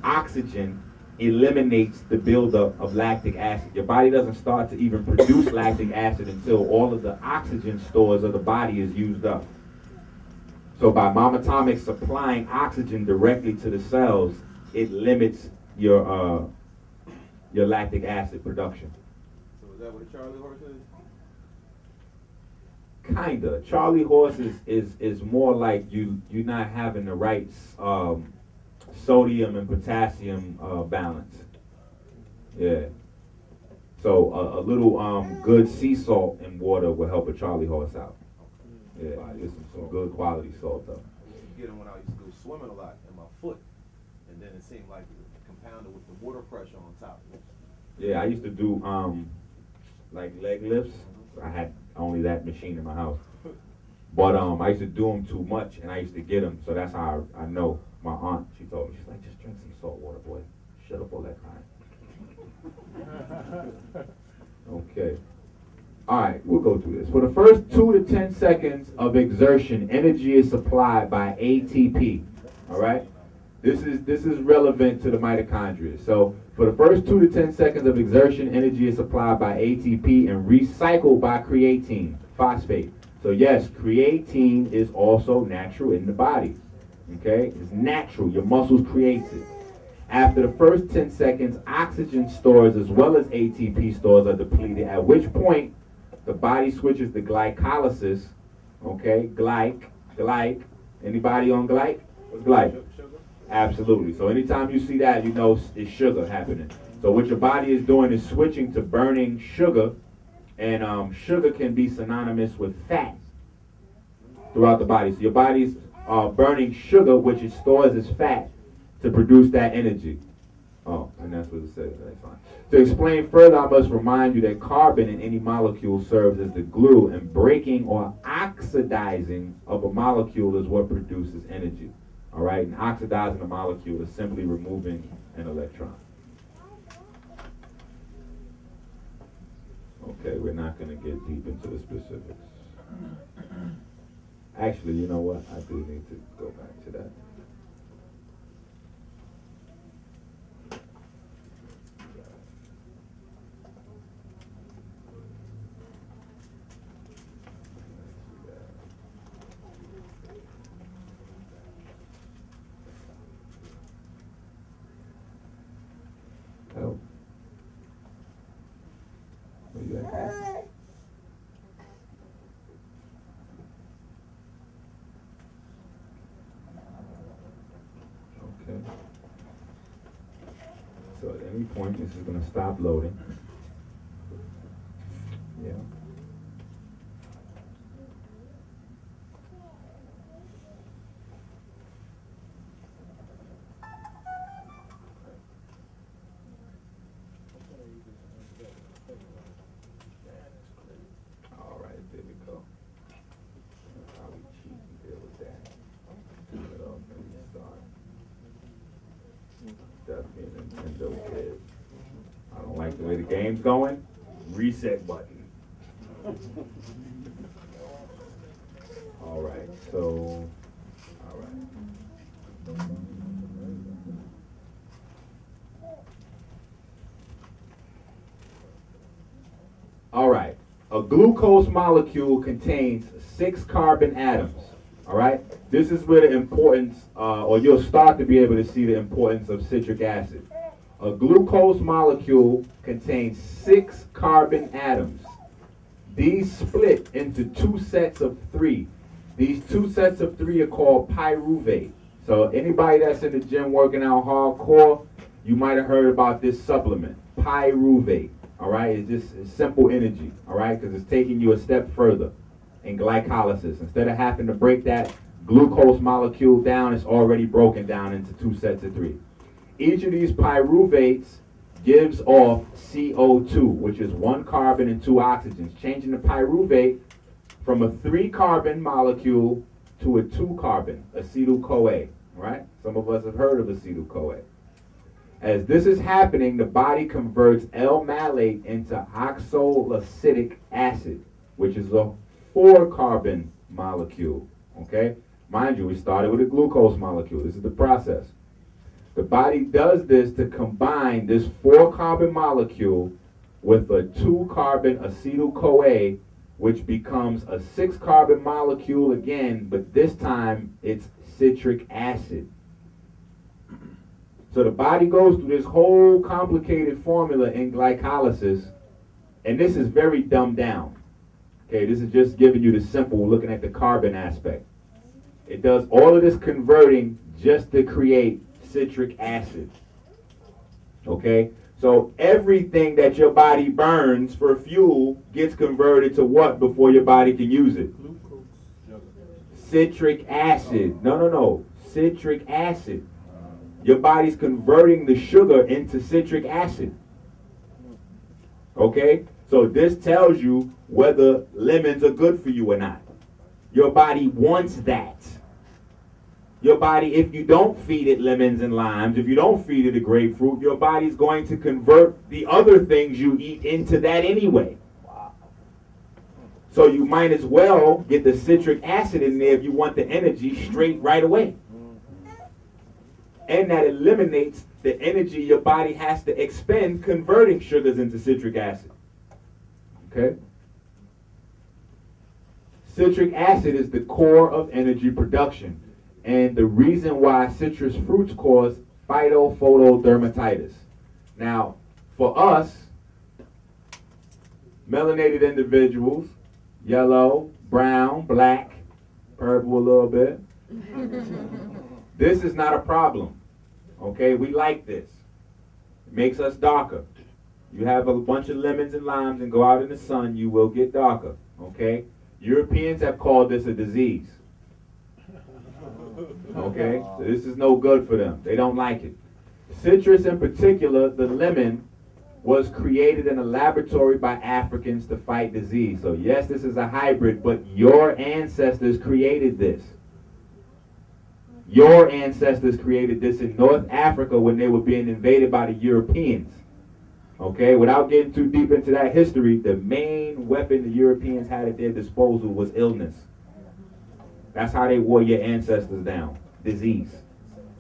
oxygen eliminates the buildup of lactic acid. Your body doesn't start to even produce lactic acid until all of the oxygen stores of the body is used up. So by Mama Atomics supplying oxygen directly to the cells, it limits your lactic acid production. So is that what a Charlie horse is? Kinda. Charlie horse is more like you're not having the right sodium and potassium balance. Yeah. So a little good sea salt and water will help a Charlie horse out. Yeah, get some good quality salt though. I used to get them when I used to go swimming a lot in my foot, and then it seemed like it compounded with the water pressure on top of it. Yeah, I used to do like leg lifts. I had only that machine in my house, but I used to do them too much, and I used to get them. So that's how I know. My aunt, she told me, she's like, just drink some salt water, boy. Shut up all that crying. Okay. All right, we'll go through this. For the first 2 to 10 seconds of exertion, energy is supplied by ATP. All right? This is relevant to the mitochondria. So for the first 2 to 10 seconds of exertion, energy is supplied by ATP and recycled by creatine, phosphate. So yes, creatine is also natural in the body. Okay? It's natural. Your muscles create it. After the first 10 seconds, oxygen stores as well as ATP stores are depleted, at which point the body switches to glycolysis. Okay? Glyc. Anybody on glyc? What's glyc? Absolutely. So anytime you see that, you know it's sugar happening. So what your body is doing is switching to burning sugar, and sugar can be synonymous with fat throughout the body. So your body's burning sugar, which it stores as fat, to produce that energy. Oh, and that's what it says. That's fine. To explain further, I must remind you that carbon in any molecule serves as the glue, and breaking or oxidizing of a molecule is what produces energy. All right, and oxidizing a molecule is simply removing an electron. Okay, we're not going to get deep into the specifics. Actually, you know what? I do need to go back to that. Oh. Where you at? Okay. So at any point, this is going to stop loading. Yeah. All right, there we go. That's how we cheat and deal with that. Turn it off and restart. That's being Nintendo kid. I don't like the way the game's going. Reset button. All right, so, all right. a glucose molecule contains 6 carbon atoms. All right? This is where the importance, or you'll start to be able to see the importance of citric acid. A glucose molecule contains 6 carbon atoms. These split into 2 sets of 3. These 2 sets of 3 are called pyruvate. So anybody that's in the gym working out hardcore, you might have heard about this supplement, pyruvate. All right, it's just simple energy. All right, because it's taking you a step further in glycolysis. Instead of having to break that glucose molecule down, it's already broken down into 2 sets of 3. Each of these pyruvates gives off CO2, which is 1 carbon and 2 oxygens, changing the pyruvate from a 3-carbon molecule to a 2-carbon, acetyl-CoA, right? Some of us have heard of acetyl-CoA. As this is happening, the body converts L-malate into oxaloacetic acid, which is a 4-carbon molecule, okay? Mind you, we started with a glucose molecule. This is the process. The body does this to combine this 4-carbon molecule with a 2-carbon acetyl-CoA, which becomes a 6-carbon molecule again, but this time it's citric acid. So the body goes through this whole complicated formula in glycolysis, and this is very dumbed down. Okay, this is just giving you the simple, looking at the carbon aspect. It does all of this converting just to create citric acid. Okay, so everything that your body burns for fuel gets converted to what before your body can use it? Citric acid. No. Citric acid. Your body's converting the sugar into citric acid. Okay? So this tells you whether lemons are good for you or not. Your body wants that. Your body, if you don't feed it lemons and limes, if you don't feed it a grapefruit, your body's going to convert the other things you eat into that anyway. So you might as well get the citric acid in there if you want the energy straight right away. And that eliminates the energy your body has to expend converting sugars into citric acid. Okay? Citric acid is the core of energy production, and the reason why citrus fruits cause phytophotodermatitis. Now, for us, melanated individuals, yellow, brown, black, purple a little bit, this is not a problem. Okay, we like this. It makes us darker. You have a bunch of lemons and limes and go out in the sun, you will get darker. Okay? Europeans have called this a disease. Okay? So this is no good for them. They don't like it. Citrus in particular, the lemon, was created in a laboratory by Africans to fight disease. So yes, this is a hybrid, but your ancestors created this. Your ancestors created this in North Africa when they were being invaded by the Europeans. Okay, without getting too deep into that history, the main weapon the Europeans had at their disposal was illness. That's how they wore your ancestors down, disease.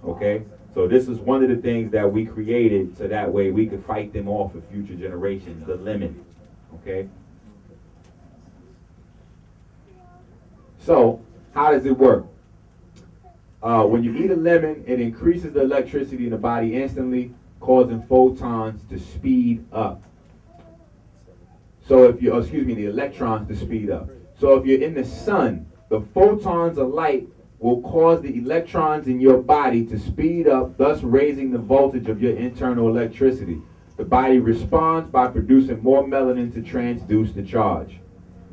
Okay, so this is one of the things that we created so that way we could fight them off for future generations, the lemon. Okay, so how does it work? When you eat a lemon, it increases the electricity in the body instantly, causing photons to speed up. So if you, the electrons to speed up. So if you're in the sun, the photons of light will cause the electrons in your body to speed up, thus raising the voltage of your internal electricity. The body responds by producing more melanin to transduce the charge.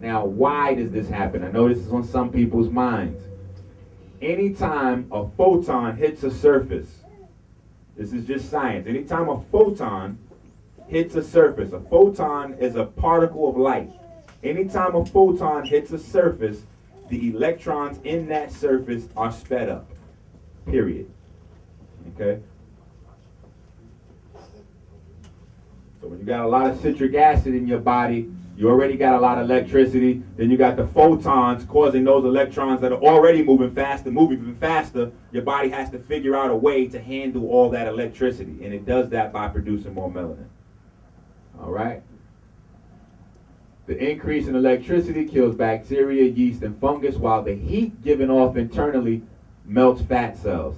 Now, why does this happen? I know this is on some people's minds. Anytime a photon hits a surface, this is just science. Anytime a photon hits a surface, a photon is a particle of light. Anytime a photon hits a surface, the electrons in that surface are sped up. Period. Okay? So when you got a lot of citric acid in your body, you already got a lot of electricity. Then you got the photons causing those electrons that are already moving faster. Your body has to figure out a way to handle all that electricity. And it does that by producing more melanin. All right? The increase in electricity kills bacteria, yeast, and fungus, while the heat given off internally melts fat cells.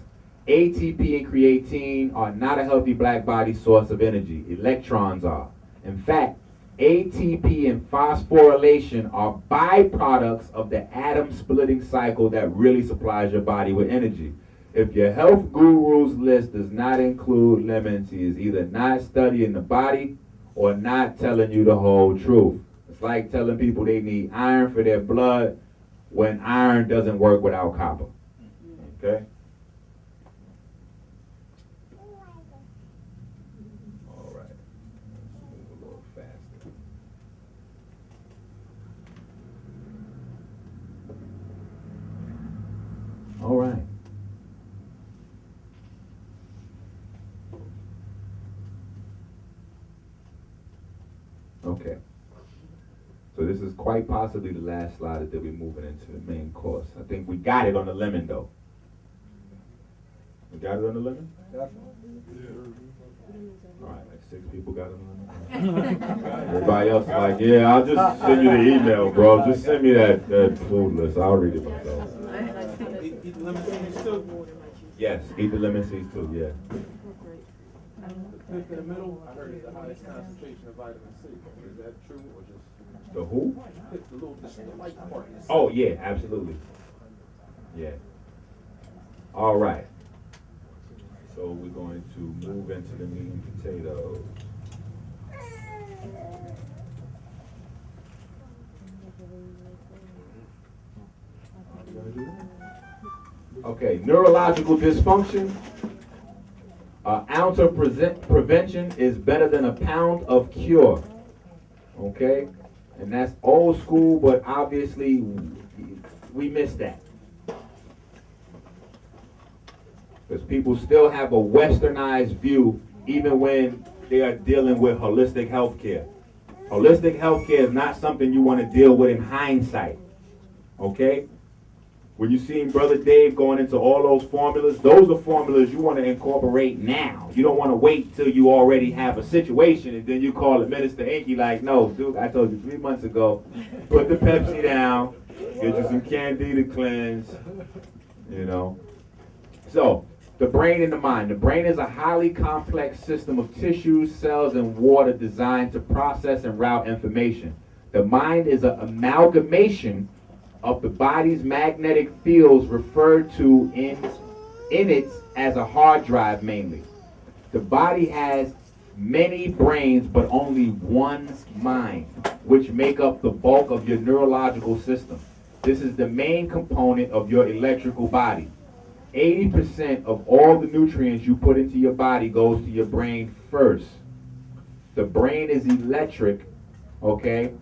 ATP and creatine are not a healthy black body source of energy. Electrons are. In fact, ATP and phosphorylation are byproducts of the atom splitting cycle that really supplies your body with energy. If your health guru's list does not include lemons, he is either not studying the body or not telling you the whole truth. It's like telling people they need iron for their blood when iron doesn't work without copper. Okay? All right. Let's move a little faster. All right. Okay. So this is quite possibly the last slide that they'll be moving into the main course. I think we got it on the lemon, though. We got it on the lemon? All right, like 6 people got it on the lemon. Everybody else is like, yeah, I'll just send you the email, bro. Just send me that food list. I'll read it myself. Eat the lemon seeds too. Yes, eat the lemon seeds too, yeah. In the middle, I heard it's the highest concentration of vitamin C. Is that true or just The who? the light part? Oh, yeah, absolutely. Yeah. All right. So we're going to move into the meat and potatoes. Okay, neurological dysfunction. An ounce of prevention is better than a pound of cure. Okay? And that's old school, but obviously we miss that. Because people still have a westernized view even when they are dealing with holistic health care. Holistic health care is not something you want to deal with in hindsight. Okay? When you see Brother Dave going into all those are formulas you want to incorporate now. You don't want to wait till you already have a situation and then you call the Minister Enqi like, no, dude, I told you 3 months ago, put the Pepsi down, get you some candy to cleanse, you know. So, the brain and the mind. The brain is a highly complex system of tissues, cells, and water designed to process and route information. The mind is an amalgamation of the body's magnetic fields referred to in it as a hard drive mainly. The body has many brains but only one mind, which make up the bulk of your neurological system. This is the main component of your electrical body. 80% of all the nutrients you put into your body goes to your brain first. The brain is electric, okay?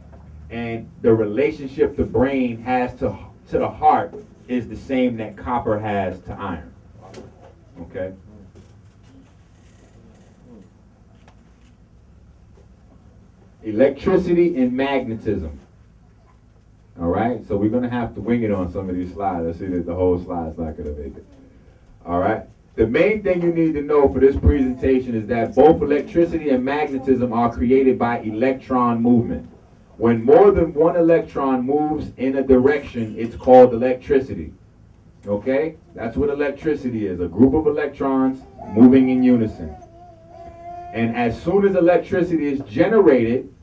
And the relationship the brain has to the heart is the same that copper has to iron. Okay? Electricity and magnetism. All right? So we're going to have to wing it on some of these slides. I see that the whole slide's not going to make it. All right? The main thing you need to know for this presentation is that both electricity and magnetism are created by electron movement. When more than one electron moves in a direction, it's called electricity. Okay? That's what electricity is, a group of electrons moving in unison. And as soon as electricity is generated,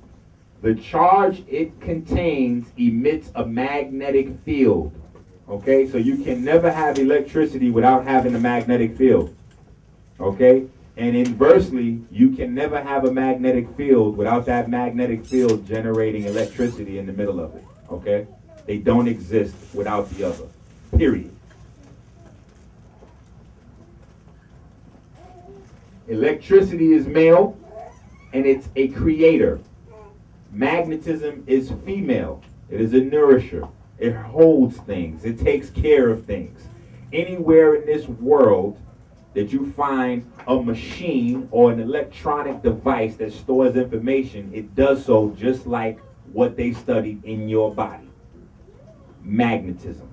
the charge it contains emits a magnetic field. Okay? So you can never have electricity without having a magnetic field. Okay? And inversely, you can never have a magnetic field without that magnetic field generating electricity in the middle of it. Okay? They don't exist without the other. Period. Electricity is male, and it's a creator. Magnetism is female. It is a nourisher. It holds things. It takes care of things. Anywhere in this world that you find a machine or an electronic device that stores information, it does so just like what they studied in your body. Magnetism.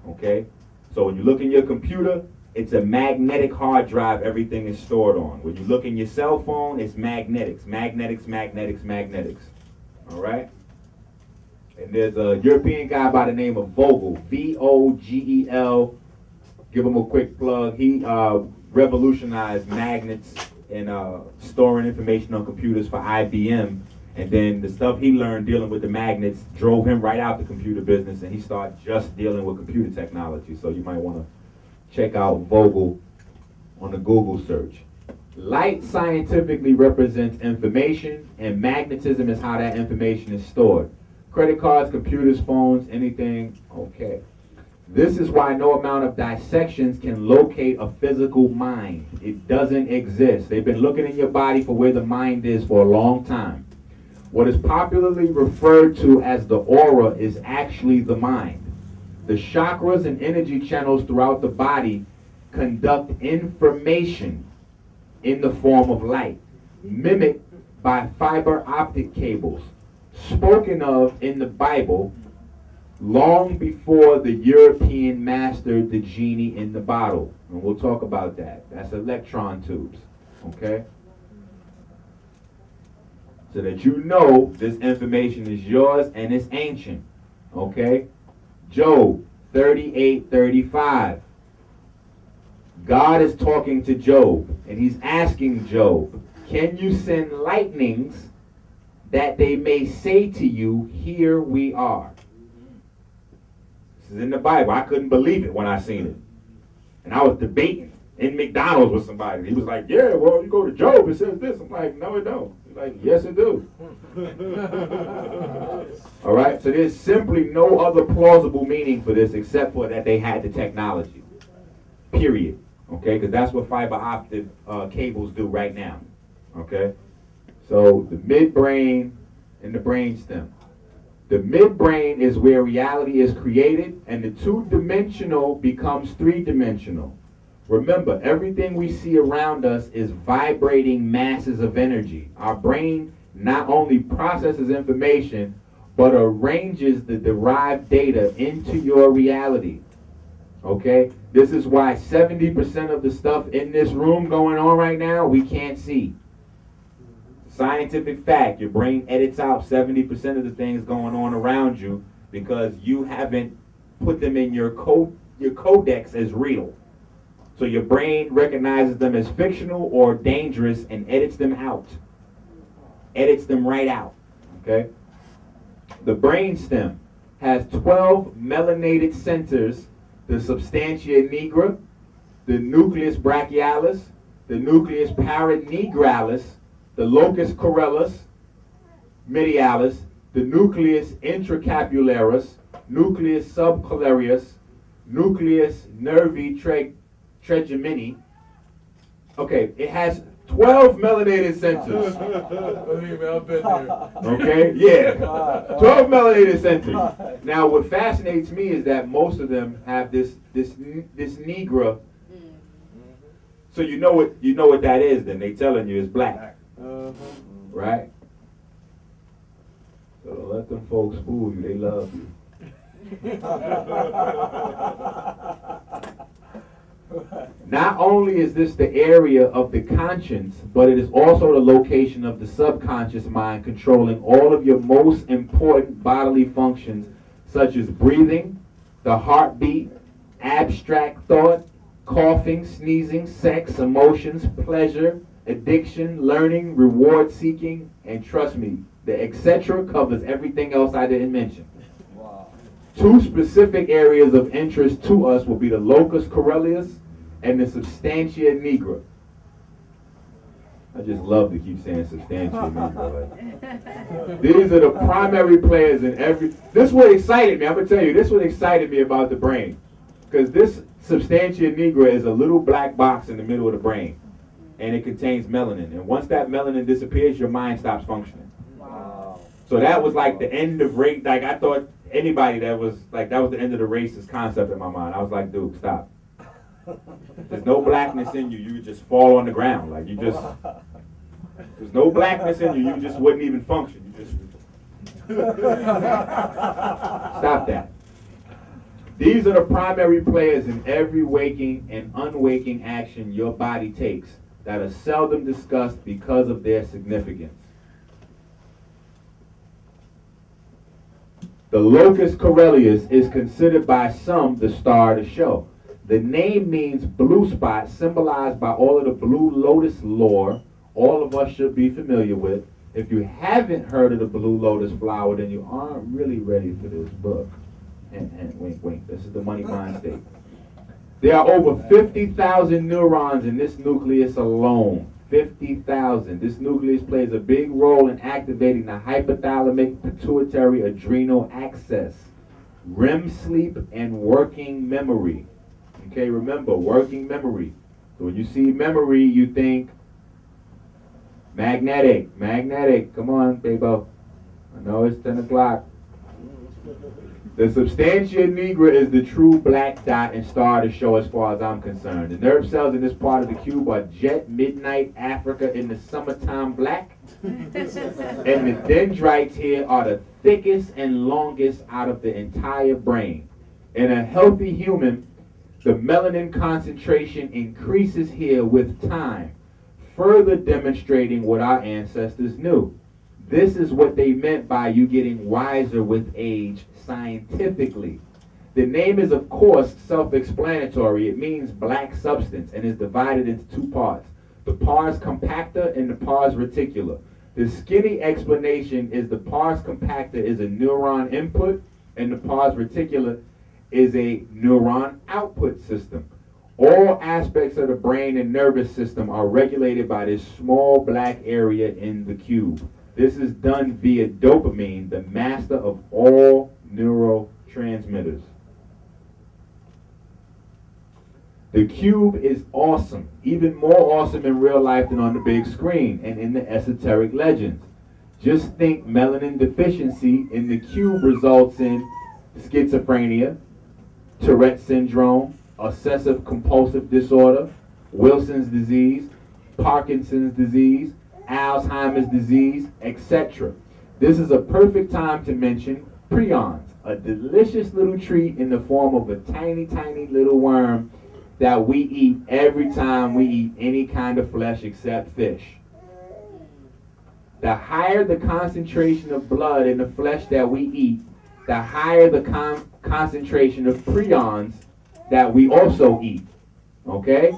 Okay? So when you look in your computer, it's a magnetic hard drive everything is stored on. When you look in your cell phone, it's magnetics. Magnetics, magnetics, magnetics. All right? And there's a European guy by the name of Vogel, Vogel. Give him a quick plug. He revolutionized magnets and storing information on computers for IBM. And then the stuff he learned dealing with the magnets drove him right out the computer business, and he started just dealing with computer technology. So you might want to check out Vogel on the Google search. Light scientifically represents information, and magnetism is how that information is stored. Credit cards, computers, phones, anything, okay. This is why no amount of dissections can locate a physical mind. It doesn't exist. They've been looking in your body for where the mind is for a long time. What is popularly referred to as the aura is actually the mind. The chakras and energy channels throughout the body conduct information in the form of light, mimicked by fiber optic cables, spoken of in the Bible long before the European mastered the genie in the bottle. And we'll talk about that. That's electron tubes, okay? So that you know this information is yours and it's ancient, okay? Job 38:35. God is talking to Job, and he's asking Job, can you send lightnings that they may say to you, here we are? This is in the Bible. I couldn't believe it when I seen it. And I was debating in McDonald's with somebody. He was like, yeah, well, you go to Job, it says this. I'm like, no, it don't. He's like, yes, it do. All right, so there's simply no other plausible meaning for this except for that they had the technology, period. Okay, because that's what fiber optic cables do right now. Okay, so the midbrain and the brainstem. The midbrain is where reality is created, and the two-dimensional becomes three-dimensional. Remember, everything we see around us is vibrating masses of energy. Our brain not only processes information, but arranges the derived data into your reality. Okay? This is why 70% of the stuff in this room going on right now, we can't see. Scientific fact, your brain edits out 70% of the things going on around you because you haven't put them in your codex as real. So your brain recognizes them as fictional or dangerous and edits them out. Edits them right out. Okay? The brainstem has 12 melanated centers: the substantia nigra, the nucleus brachialis, the nucleus paranigralis, the locus coeruleus medialis, the nucleus intracapularis, nucleus subciliaris, nucleus nervi trigemini. Okay, it has 12 melanated centers. Okay, yeah, 12 melanated centers. Now, what fascinates me is that most of them have this nigra. So you know what that is. Then they telling you it's black, right? So don't let them folks fool you. They love you. Not only is this the area of the conscience, but it is also the location of the subconscious mind, controlling all of your most important bodily functions, such as breathing, the heartbeat, abstract thought, coughing, sneezing, sex, emotions, pleasure, addiction, learning, reward seeking, and trust me, the etc. covers everything else I didn't mention. Wow. Two specific areas of interest to us will be the locus coeruleus and the substantia nigra. I just love to keep saying substantia nigra. Like, these are the primary players in every. This is what excited me. I'm gonna tell you, this is what excited me about the brain, because this substantia nigra is a little black box in the middle of the brain, and it contains melanin. And once that melanin disappears, your mind stops functioning. Wow. So that was like the end of race. Like, I thought anybody that was the end of the racist concept in my mind. I was like, dude, stop. There's no blackness in you. You would just fall on the ground. Like, there's no blackness in you. You just wouldn't even function. You just stop that. These are the primary players in every waking and unwaking action your body takes that are seldom discussed because of their significance. The locus coeruleus is considered by some the star of the show. The name means blue spot, symbolized by all of the blue lotus lore all of us should be familiar with. If you haven't heard of the blue lotus flower, then you aren't really ready for this book. And wink, wink. This is the money mind state. There are over 50,000 neurons in this nucleus alone. 50,000. This nucleus plays a big role in activating the hypothalamic pituitary adrenal axis, REM sleep, and working memory. Okay, remember, working memory. So when you see memory, you think magnetic. Come on, Babo. I know it's 10 o'clock. The substantia nigra is the true black dot and star to show as far as I'm concerned. The nerve cells in this part of the cube are jet midnight Africa in the summertime black. And the dendrites here are the thickest and longest out of the entire brain. In a healthy human, the melanin concentration increases here with time, further demonstrating what our ancestors knew. This is what they meant by you getting wiser with age scientifically. The name is, of course, self-explanatory. It means black substance and is divided into two parts, the pars compacta and the pars reticular. The skinny explanation is the pars compacta is a neuron input and the pars reticular is a neuron output system. All aspects of the brain and nervous system are regulated by this small black area in the cube. This is done via dopamine, the master of all neurotransmitters. The cube is awesome, even more awesome in real life than on the big screen and in the esoteric legends. Just think melanin deficiency in the cube results in schizophrenia, Tourette syndrome, obsessive compulsive disorder, Wilson's disease, Parkinson's disease, Alzheimer's disease, etc. This is a perfect time to mention prions, a delicious little treat in the form of a tiny, tiny little worm that we eat every time we eat any kind of flesh except fish. The higher the concentration of blood in the flesh that we eat, the higher the concentration of prions that we also eat. Okay?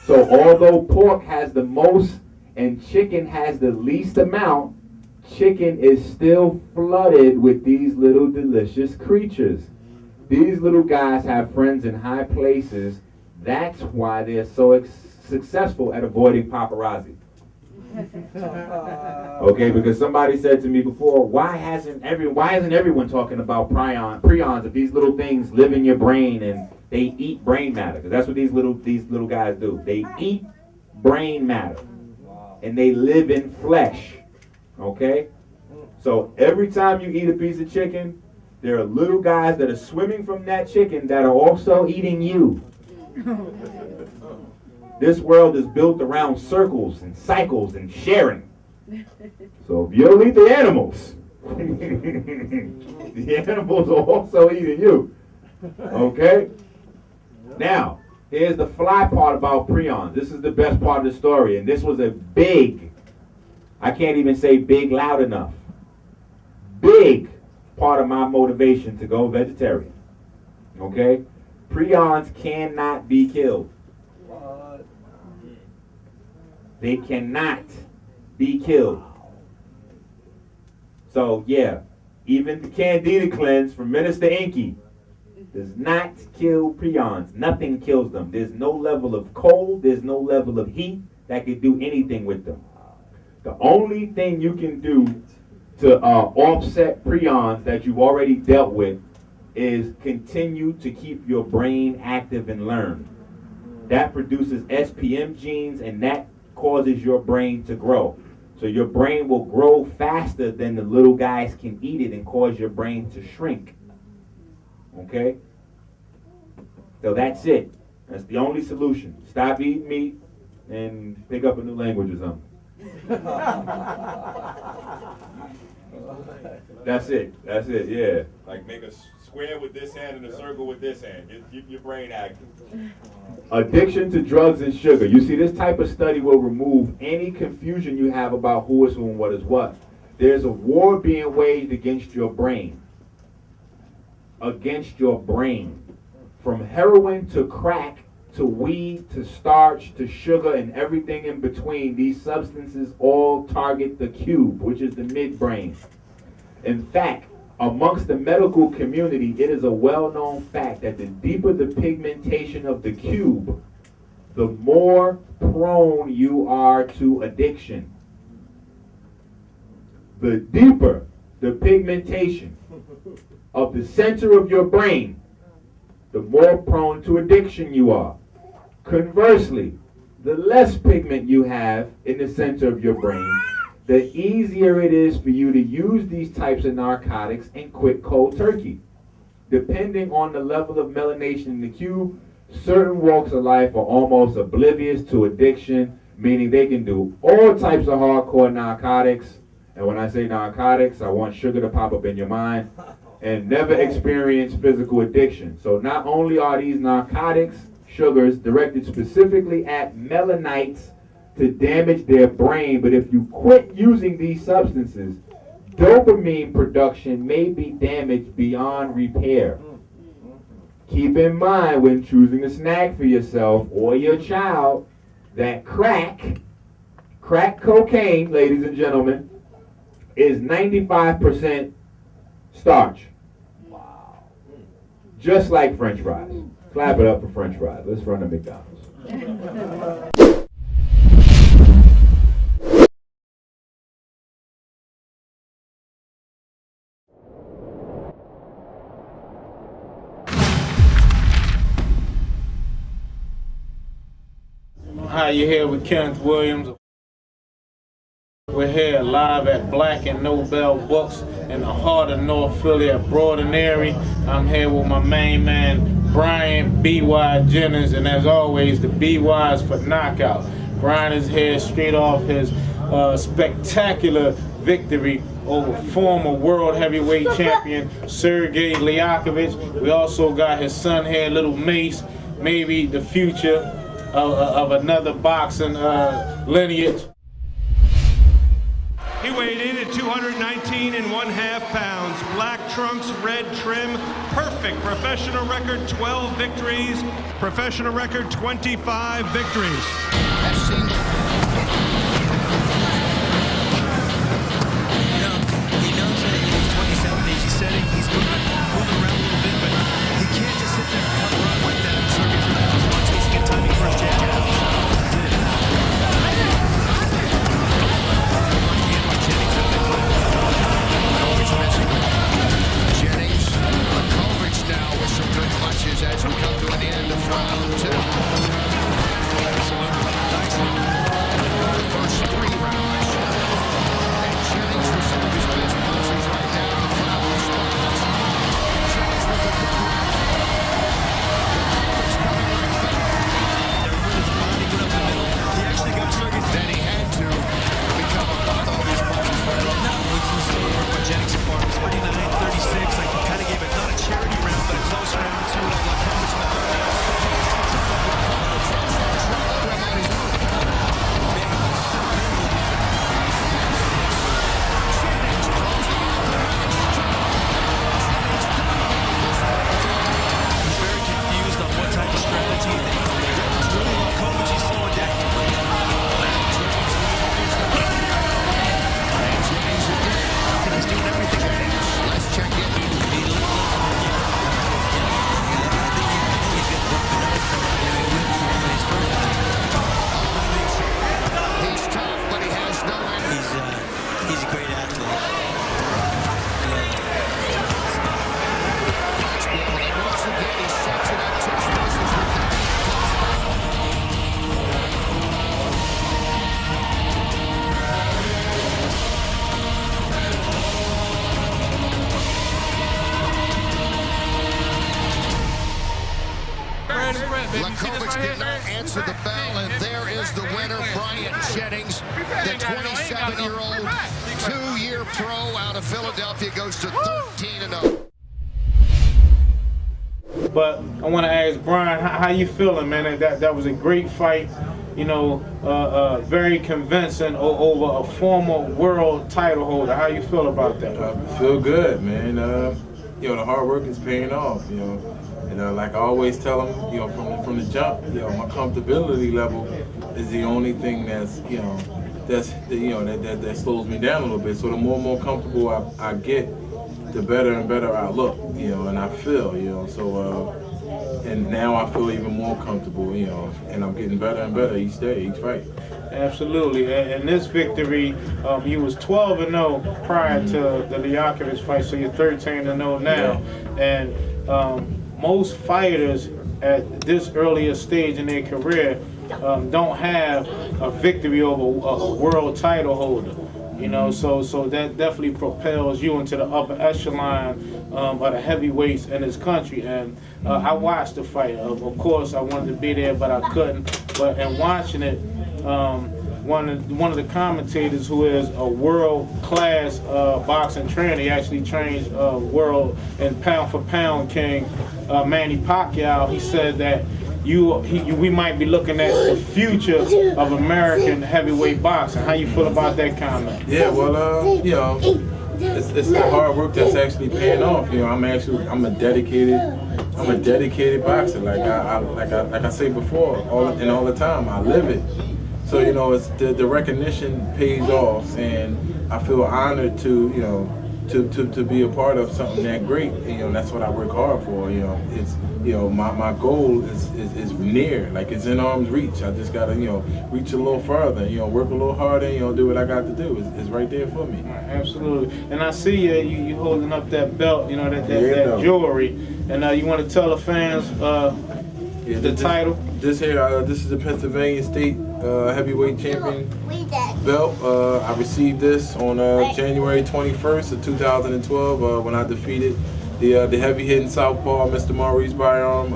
So although pork has the most and chicken has the least amount, chicken is still flooded with these little delicious creatures. These little guys have friends in high places. That's why they're so successful at avoiding paparazzi. Okay, because somebody said to me before, why isn't everyone talking about prions if these little things live in your brain and they eat brain matter? Because that's what these little guys do. They eat brain matter. And they live in flesh. Okay? So every time you eat a piece of chicken, there are little guys that are swimming from that chicken that are also eating you. This world is built around circles and cycles and sharing. So if you'll eat the animals, the animals are also eating you. Okay? Now, here's the fly part about prions. This is the best part of the story. And this was a big, I can't even say big loud enough, big part of my motivation to go vegetarian. Okay? Prions cannot be killed. They cannot be killed. So, yeah, even the Candida cleanse from Minister Enqi does not kill prions. Nothing kills them. There's no level of cold, there's no level of heat that could do anything with them. The only thing you can do to offset prions that you've already dealt with is continue to keep your brain active and learn. That produces SPM genes, and that causes your brain to grow. So your brain will grow faster than the little guys can eat it and cause your brain to shrink. Okay? So that's it. That's the only solution. Stop eating meat and pick up a new language or something. That's it. That's it, yeah. Like make a square with this hand and a circle with this hand. Keep your brain active. Addiction to drugs and sugar. You see, this type of study will remove any confusion you have about who is who and what is what. There's a war being waged against your brain. against your brain. From heroin to crack to weed to starch to sugar and everything in between, these substances all target the cube, which is the midbrain. In fact, amongst the medical community, it is a well-known fact that the deeper the pigmentation of the cube, the more prone you are to addiction. The deeper the pigmentation of the center of your brain, the more prone to addiction you are. Conversely, the less pigment you have in the center of your brain, the easier it is for you to use these types of narcotics and quit cold turkey. Depending on the level of melanation in the cube, certain walks of life are almost oblivious to addiction, meaning they can do all types of hardcore narcotics. And when I say narcotics, I want sugar to pop up in your mind, and never experience physical addiction. So not only are these narcotics, sugars, directed specifically at melanites to damage their brain, but if you quit using these substances, dopamine production may be damaged beyond repair. Keep in mind when choosing a snack for yourself or your child that crack cocaine, ladies and gentlemen, is 95% starch. Wow. Just like French fries. Clap it up for French fries. Let's run to McDonald's. Hi, you're here with Kenneth Williams. We're here live at Black and Nobel Books in the heart of North Philly at Broad and Erie. I'm here with my main man, Brian B.Y. Jennings, and as always, the B.Y.'s for Knockout. Brian is here straight off his spectacular victory over former world heavyweight champion Sergey Liakovich. We also got his son here, Little Mace, maybe the future of another boxing lineage. He weighed in at 219.5 pounds. Black trunks, red trim, perfect professional record, 12 victories. Professional record, 25 victories. He knows that he's 27 days. He said he's moving around a little bit, but he can't just sit there and run like that. Watch he's get timing for his jab. Jennings, Lakovic now with some good punches as we come to an end of round two. The first 3 rounds. And Jennings with some of his best punches right now in the crowd response. Jennings with the then he had to become a lot of his punches. Jennings' performance, 49-36. Like he kind of gave it not a charity round, but a close round to He's very confused on what type of strategy. It's really Lakovic he's slowing down. He's doing everything. Let's check in. He's tough, but he has no end. He's a great athlete. And once again, he sets it up to choices with that. Lakovic did not answer the bell, and there is the winner, Brian Jennings, the 27-year-old, 2-year pro out of Philadelphia, goes to 13-0. But I want to ask Brian, how you feeling, man? That was a great fight, you know, very convincing over a former world title holder. How you feel about that? I feel good, man. you know, the hard work is paying off, you know. And like I always tell them, you know, from the jump, you know, my comfortability level is the only thing that's, you know, that slows me down a little bit. So the more and more comfortable I get, the better and better I look, you know, and I feel, you know. So and now I feel even more comfortable, you know, and I'm getting better and better each day, each fight. Absolutely, and this victory, you was 12-0 prior to the Liakovic fight, so you're 13-0 now. Yeah. And most fighters at this earlier stage in their career don't have a victory over a world title holder. You know, so that definitely propels you into the upper echelon of the heavyweights in this country. And I watched the fight. Of course, I wanted to be there, but I couldn't. But in watching it, one of the commentators, who is a world-class boxing trainer, he actually trains world and pound-for-pound king Manny Pacquiao. He said that we might be looking at the future of American heavyweight boxing. How you feel about that comment? Yeah, well, you know, it's the hard work that's actually paying off. You know, I'm a dedicated boxer. Like I say before, all the time, I live it. So you know, it's the recognition pays off, and I feel honored to, you know, to be a part of something that great. You know, that's what I work hard for. You know, it's, you know, my goal is near, like it's in arm's reach. I just gotta, you know, reach a little further, you know, work a little harder, you know, do what I got to do. It's right there for me. Absolutely. And I see you holding up that belt, you know, that jewelry. And you want to tell the fans the title? This is the Pennsylvania State Heavyweight Champion belt. I received this on January 21st of 2012 when I defeated the heavy hitting southpaw, Mr. Maurice Byarm.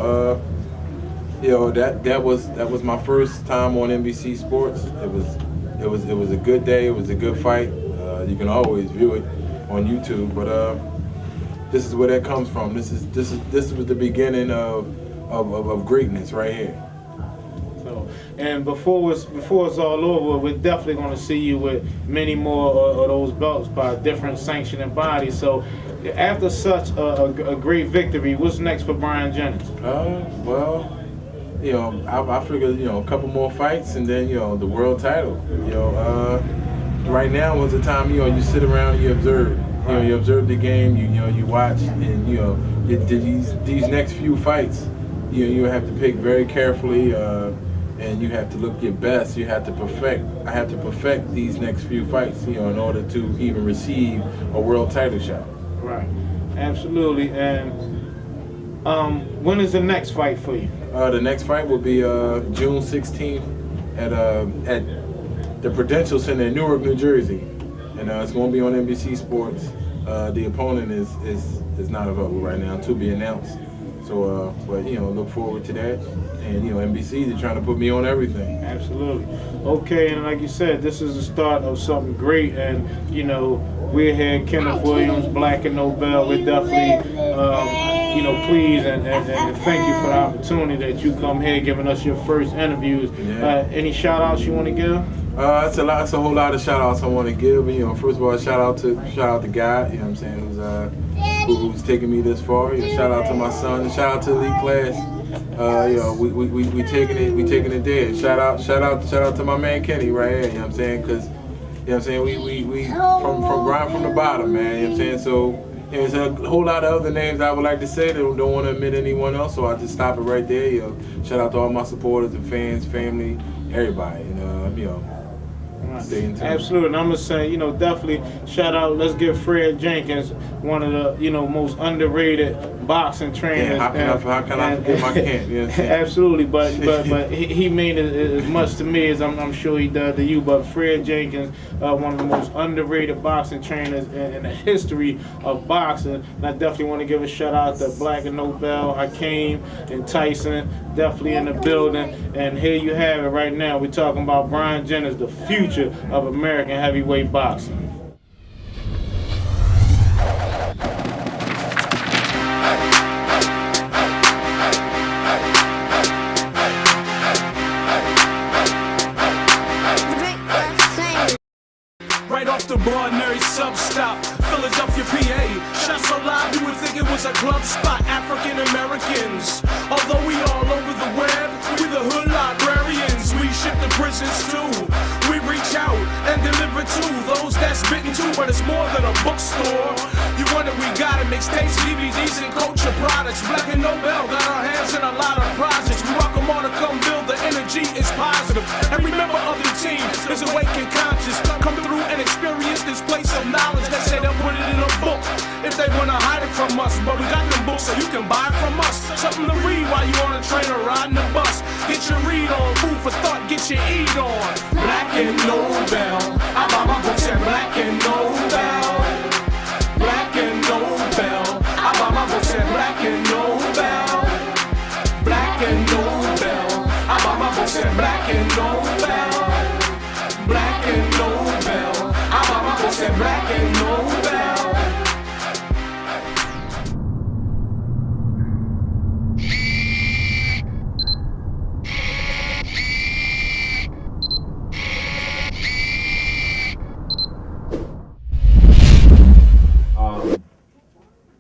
You know, that was my first time on NBC Sports. It was a good day. It was a good fight. You can always view it on YouTube, but this is where that comes from. This was the beginning of greatness right here. So, and before it's all over, we're definitely going to see you with many more of those belts by different sanctioning bodies. So, after such a great victory, what's next for Brian Jennings? Well, you know, I figured, you know, a couple more fights and then, you know, the world title. You know, right now was the time, you know, you sit around and you observe. You know, you observe the game. You know, you watch, and you know, these next few fights, you know, you have to pick very carefully, and you have to look your best. You have to perfect. I have to perfect these next few fights, you know, in order to even receive a world title shot. Right, absolutely. And when is the next fight for you? The next fight will be June 16th at the Prudential Center in Newark, New Jersey, and it's going to be on NBC Sports. The opponent is not available right now, to be announced. So, but you know, look forward to that. And you know, NBC, they're trying to put me on everything. Absolutely. Okay, and like you said, this is the start of something great. And you know, we're here, Kenneth Williams, Black and Nobel. We're definitely, you know, pleased and thank you for the opportunity that you come here, giving us your first interviews. Yeah. Any shout outs you want to give? It's a whole lot of shout outs I want to give. You know, first of all, shout out to God, you know what I'm saying, who's taking me this far. You know, shout out to my son, shout out to Elite Class. You know, we taking it there. Shout out to my man Kenny right here, you know what I'm saying? Cause you know what I'm saying, we from grind from the bottom, man, you know what I'm saying? So you know, there's a whole lot of other names I would like to say that don't want to admit anyone else, so I just stop it right there. You know, shout out to all my supporters and fans, family, everybody, and you know. Absolutely, and I'm gonna say, you know, definitely shout out. Let's give Fred Jenkins, one of the, you know, most underrated boxing trainers. Yeah, how can I forget my camp? You know what I'm saying? Absolutely, but he means as much to me as I'm sure he does to you. But Fred Jenkins, one of the most underrated boxing trainers in the history of boxing. And I definitely want to give a shout out to Black and Nobel, Hakeem, and Tyson, definitely in the building. And here you have it right now. We're talking about Brian Jennings, the future of American heavyweight boxing. Right off the bar, Nerd sub stop. Philadelphia, PA. Shot so loud you would think it was a club spot. African Americans, although we all over the web, we the hood librarians. We ship to prisons too. We reach out and deliver to those that's bitten too, but it's more than a bookstore. You wonder we got it, mixtapes, DVDs, and culture products. Black and Nobel got our hands in a lot of projects. We welcome all to come build, the energy is positive. And remember other teams is awake and conscious. Come through and experience this place of knowledge. They say they'll put it in a book if they wanna hide it from us. But we got them books so you can buy it from us. Something to read while you on a train or riding the bus. Get your read on, food for thought, get your eat on. Black and Nobel, I buy my books at Black and Nobel. Black and Nobel, I buy my books at Black and Nobel. Black and Nobel, I buy my books at Black and Nobel. Black and Nobel, I buy my books at Black and Nobel.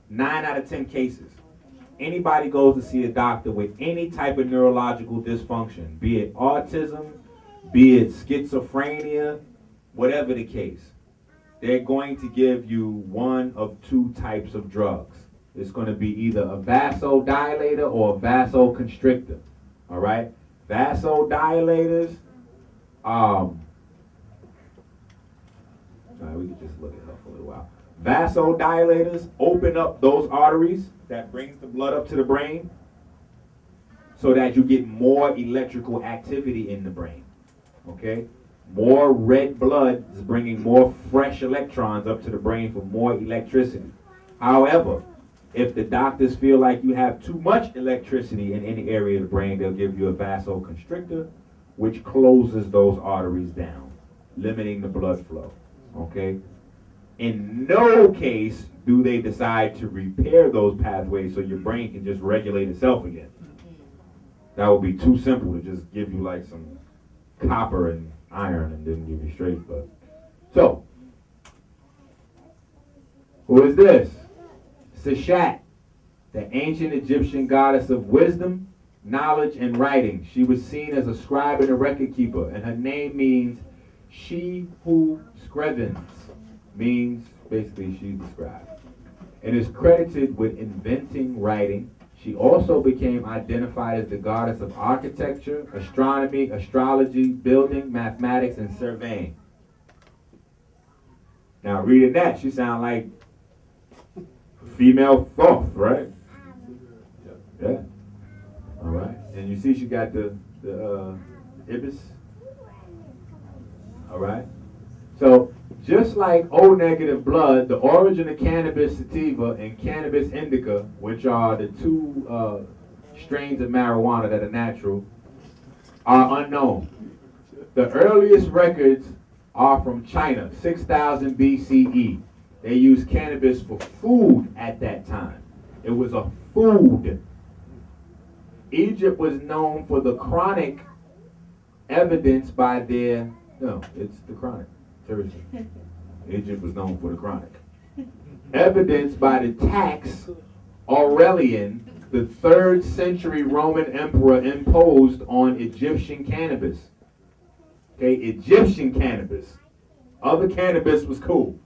Nine out of 10 cases, anybody goes to see a doctor with any type of neurological dysfunction, be it autism, be it schizophrenia, whatever the case, they're going to give you one of two types of drugs. It's going to be either a vasodilator or a vasoconstrictor. All right? Vasodilators, all right, we can just look it up for a little while. Vasodilators open up those arteries that brings the blood up to the brain so that you get more electrical activity in the brain. Okay? More red blood is bringing more fresh electrons up to the brain for more electricity. However, if the doctors feel like you have too much electricity in any area of the brain, they'll give you a vasoconstrictor, which closes those arteries down, limiting the blood flow. Okay? In no case do they decide to repair those pathways so your brain can just regulate itself again. That would be too simple to just give you like some copper and iron and then give you straight blood. So, who is this? Seshat, the ancient Egyptian goddess of wisdom, knowledge, and writing. She was seen as a scribe and a record keeper, and her name means she who scrivens. Means basically she's the scribe, and is credited with inventing writing. She also became identified as the goddess of architecture, astronomy, astrology, building, mathematics, and surveying. Now reading that, she sounds like female Thoth, right? Yeah. All right. And you see she got the ibis. All right. So just like O-negative blood, the origin of cannabis sativa and cannabis indica, which are the two strains of marijuana that are natural, are unknown. The earliest records are from China, 6000 BCE. They used cannabis for food at that time. It was a food. Egypt was known for the chronic evidence by their, no, it's the chronic. Egypt was known for the chronic. Evidenced by the tax Aurelian, the 3rd century Roman emperor, imposed on Egyptian cannabis. Okay, Egyptian cannabis. Other cannabis was cool.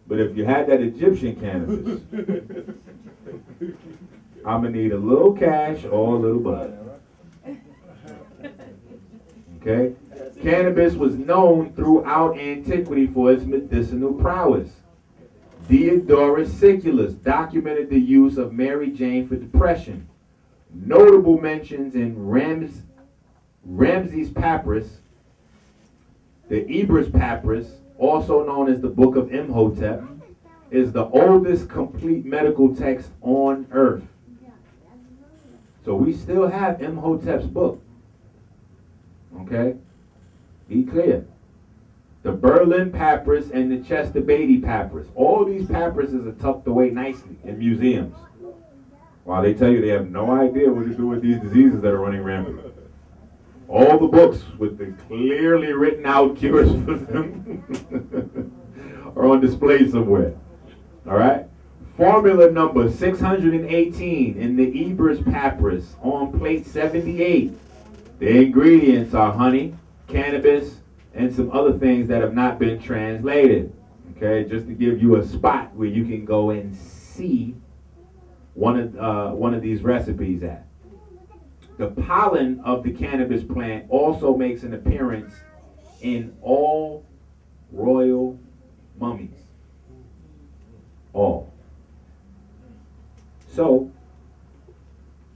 But if you had that Egyptian cannabis, I'm going to need a little cash or a little bud. Okay? Cannabis was known throughout antiquity for its medicinal prowess. Diodorus Siculus documented the use of Mary Jane for depression. Notable mentions in Ramses Papyrus, the Ebers Papyrus, also known as the Book of Imhotep, is the oldest complete medical text on earth. So we still have Imhotep's book. Okay? Be clear. The Berlin Papyrus and the Chester Beatty Papyrus. All these papyruses are tucked away nicely in museums. While they tell you they have no idea what to do with these diseases that are running rampant. All the books with the clearly written out cures for them are on display somewhere. All right? Formula number 618 in the Eber's Papyrus on plate 78. The ingredients are honey, cannabis, and some other things that have not been translated. Okay, just to give you a spot where you can go and see one of these recipes at. The pollen of the cannabis plant also makes an appearance in all royal mummies. All. So,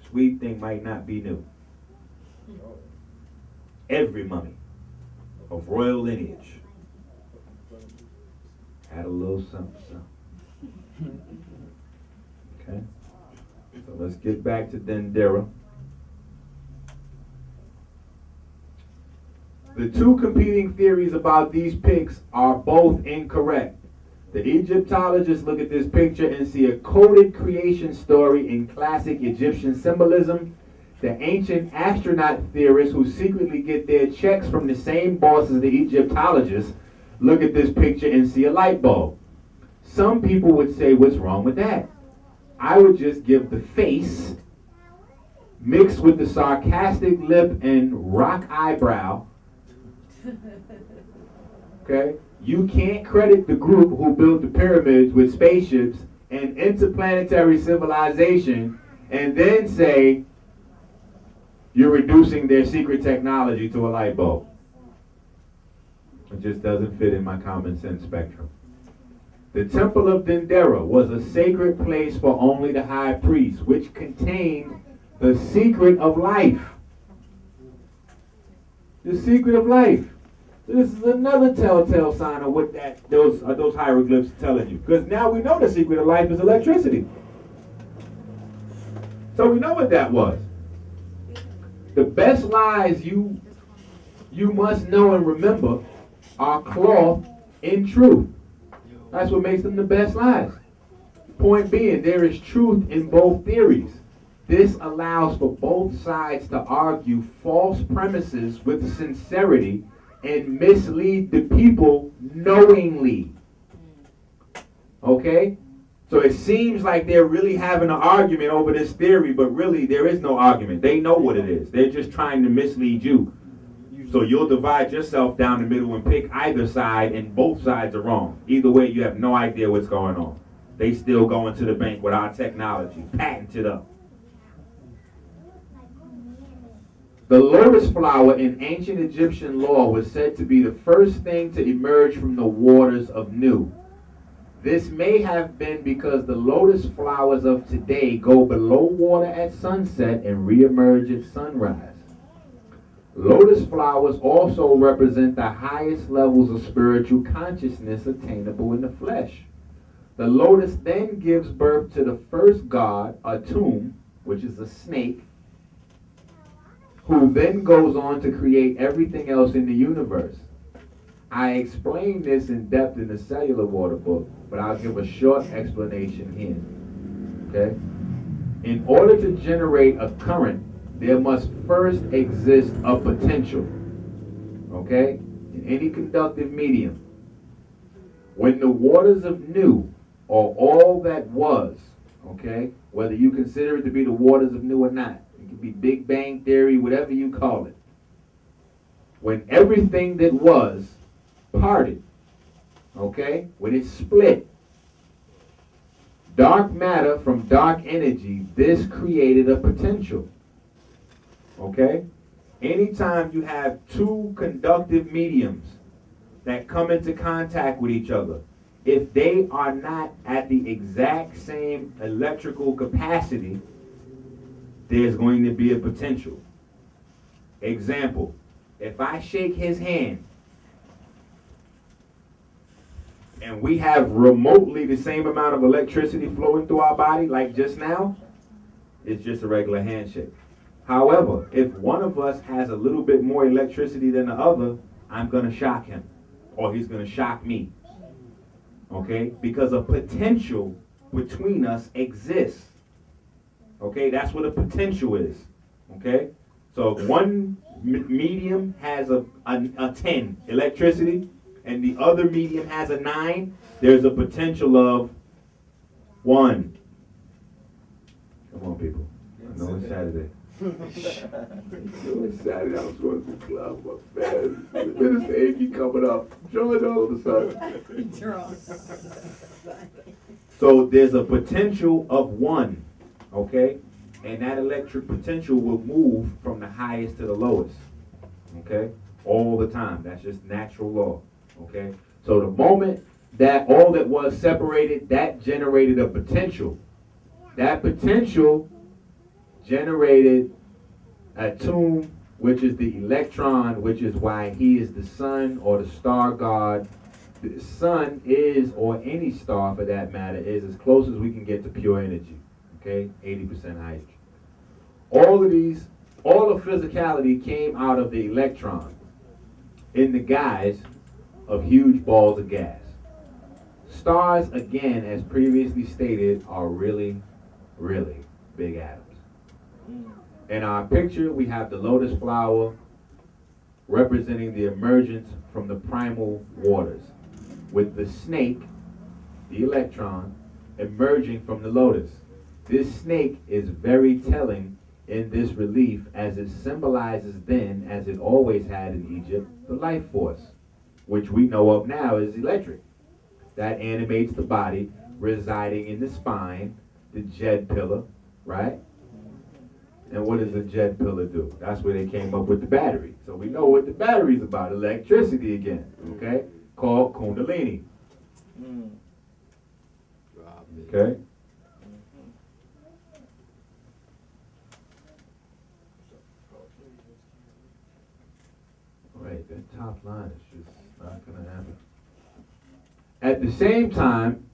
sweet thing might not be new. Every mummy of royal lineage had a little something, something. Okay? So let's get back to Dendera. The two competing theories about these pigs are both incorrect. The Egyptologists look at this picture and see a coded creation story in classic Egyptian symbolism. The ancient astronaut theorists who secretly get their checks from the same boss as the Egyptologists look at this picture and see a light bulb. Some people would say, what's wrong with that? I would just give the face mixed with the sarcastic lip and rock eyebrow. Okay? You can't credit the group who built the pyramids with spaceships and interplanetary civilization and then say you're reducing their secret technology to a light bulb. It just doesn't fit in my common sense spectrum. The Temple of Dendera was a sacred place for only the high priest, which contained the secret of life. The secret of life. This is another telltale sign of what those hieroglyphs are telling you. Because now we know the secret of life is electricity. So we know what that was. The best lies you must know and remember are cloth in truth. That's what makes them the best lies. Point being, there is truth in both theories. This allows for both sides to argue false premises with sincerity and mislead the people knowingly. Okay? So it seems like they're really having an argument over this theory, but really there is no argument. They know what it is. They're just trying to mislead you. So you'll divide yourself down the middle and pick either side, and both sides are wrong. Either way, you have no idea what's going on. They still going to the bank with our technology, patented up. The lotus flower in ancient Egyptian law was said to be the first thing to emerge from the waters of Nu. This may have been because the lotus flowers of today go below water at sunset and reemerge at sunrise. Lotus flowers also represent the highest levels of spiritual consciousness attainable in the flesh. The lotus then gives birth to the first god, Atum, which is a snake, who then goes on to create everything else in the universe. I explained this in depth in the cellular water book, but I'll give a short explanation here. Okay? In order to generate a current, there must first exist a potential. Okay? In any conductive medium. When the waters of Nu are all that was, okay, whether you consider it to be the waters of Nu or not, it could be Big Bang Theory, whatever you call it. When everything that was parted, okay, when it split, dark matter from dark energy, this created a potential. Okay? Anytime you have two conductive mediums that come into contact with each other, if they are not at the exact same electrical capacity, there's going to be a potential. Example, if I shake his hand and we have remotely the same amount of electricity flowing through our body like just now, it's just a regular handshake. However, if one of us has a little bit more electricity than the other, I'm going to shock him, or he's going to shock me. Okay? Because a potential between us exists. Okay? That's what a potential is. Okay? So if one medium has a 10 electricity and the other medium has a 9, there's a potential of One. Come on, people. I know it's Saturday. It's Saturday. I was going to the club. My man. Minister Enqi coming up. Join all of a sudden. So there's a potential of one, okay? And that electric potential will move from the highest to the lowest, okay? All the time. That's just natural law, okay? So the moment that all that was separated, that generated a potential. That potential generated a tomb, which is the electron, which is why he is the sun or the star god. The sun is, or any star for that matter, is as close as we can get to pure energy, okay? 80% hydrogen. All of physicality came out of the electron in the guise of huge balls of gas. Stars, again, as previously stated, are really, really big atoms. In our picture, we have the lotus flower representing the emergence from the primal waters, with the snake, the electron, emerging from the lotus. This snake is very telling in this relief, as it symbolizes then, as it always had in Egypt, the life force, which we know of now as electric. That animates the body, residing in the spine, the jet pillar, right? And what does the jet pillar do? That's where they came up with the battery. So we know what the battery's about, electricity again, okay? Called Kundalini. Okay? All right, that top line is just not going to happen. At the same time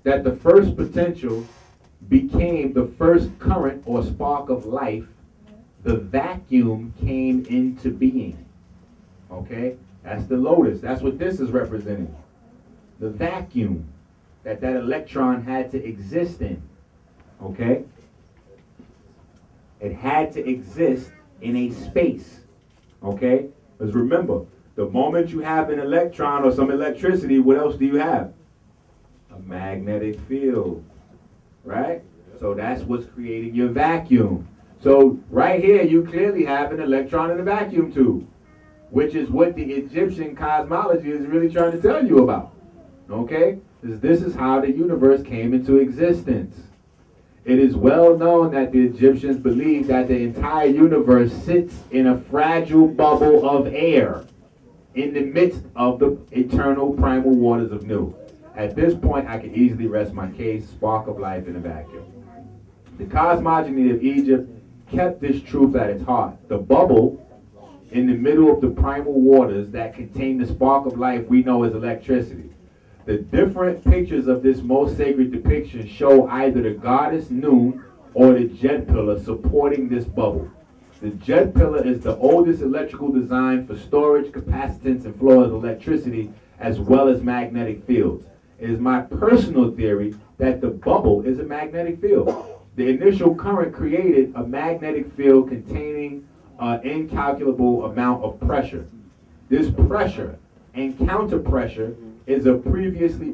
that the first potential became the first current or spark of life, the vacuum came into being. Okay? That's the lotus. That's what this is representing. The vacuum that electron had to exist in. Okay? It had to exist in a space. Okay? Because remember, the moment you have an electron or some electricity, what else do you have? A magnetic field. Right? So that's what's creating your vacuum. So right here, you clearly have an electron in a vacuum tube, which is what the Egyptian cosmology is really trying to tell you about. Okay? This is how the universe came into existence. It is well known that the Egyptians believed that the entire universe sits in a fragile bubble of air in the midst of the eternal primal waters of Nu. At this point, I can easily rest my case, spark of life in a vacuum. The cosmogony of Egypt kept this truth at its heart. The bubble in the middle of the primal waters that contain the spark of life we know as electricity. The different pictures of this most sacred depiction show either the goddess Nu or the jet pillar supporting this bubble. The jet pillar is the oldest electrical design for storage, capacitance, and flow of electricity, as well as magnetic fields. It is my personal theory that the bubble is a magnetic field. The initial current created a magnetic field containing an incalculable amount of pressure. This pressure and counter pressure is as previously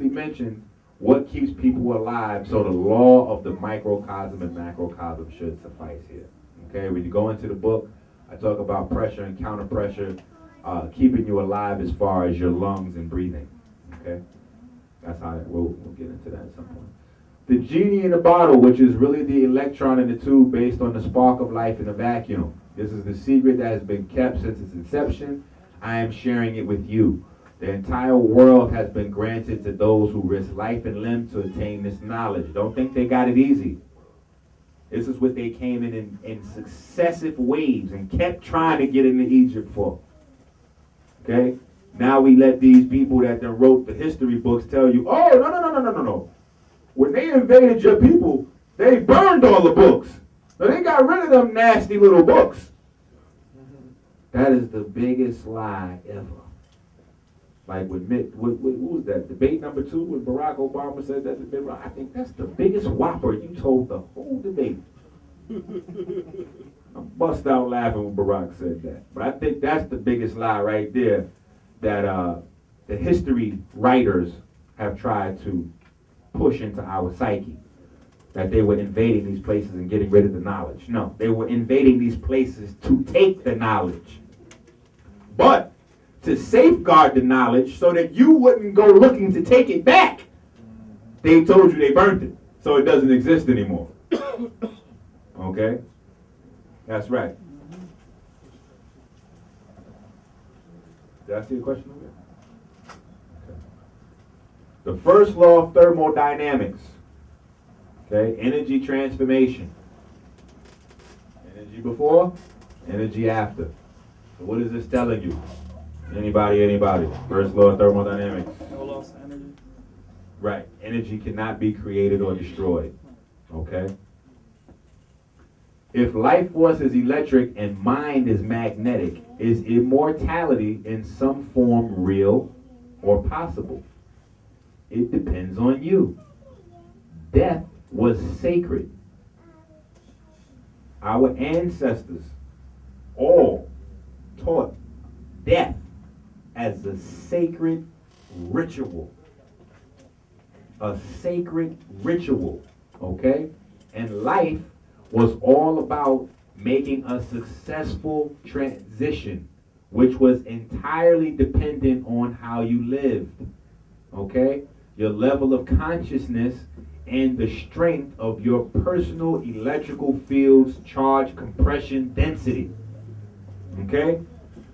mentioned, what keeps people alive. So the law of the microcosm and macrocosm should suffice here. Okay, when you go into the book, I talk about pressure and counter pressure, keeping you alive as far as your lungs and breathing. Okay, that's how we'll get into that at some point. The genie in the bottle, which is really the electron in the tube based on the spark of life in the vacuum. This is the secret that has been kept since its inception. I am sharing it with you. The entire world has been granted to those who risk life and limb to attain this knowledge. Don't think they got it easy. This is what they came in successive waves and kept trying to get into Egypt for. Okay? Now we let these people that then wrote the history books tell you, oh, no. When they invaded your people, they burned all the books. So they got rid of them nasty little books. That is the biggest lie ever. Like what was that? Debate number 2 when Barack Obama said that debate. I think that's the biggest whopper you told the whole debate. I bust out laughing when Barack said that. But I think that's the biggest lie right there that the history writers have tried to push into our psyche, that they were invading these places and getting rid of the knowledge. No, they were invading these places to take the knowledge. But to safeguard the knowledge so that you wouldn't go looking to take it back, they told you they burnt it, so it doesn't exist anymore. Okay? That's right. Did I see a question over there? Okay. The first law of thermodynamics. Okay, energy transformation. Energy before, energy after. So what is this telling you? Anybody? First law of thermodynamics. No loss of energy. Right. Energy cannot be created or destroyed. Okay? If life force is electric and mind is magnetic, is immortality in some form real or possible? It depends on you. Death was sacred. Our ancestors all taught death as a sacred ritual. A sacred ritual, okay? And life was all about making a successful transition, which was entirely dependent on how you lived, okay? Your level of consciousness and the strength of your personal electrical field's charge compression density. Okay?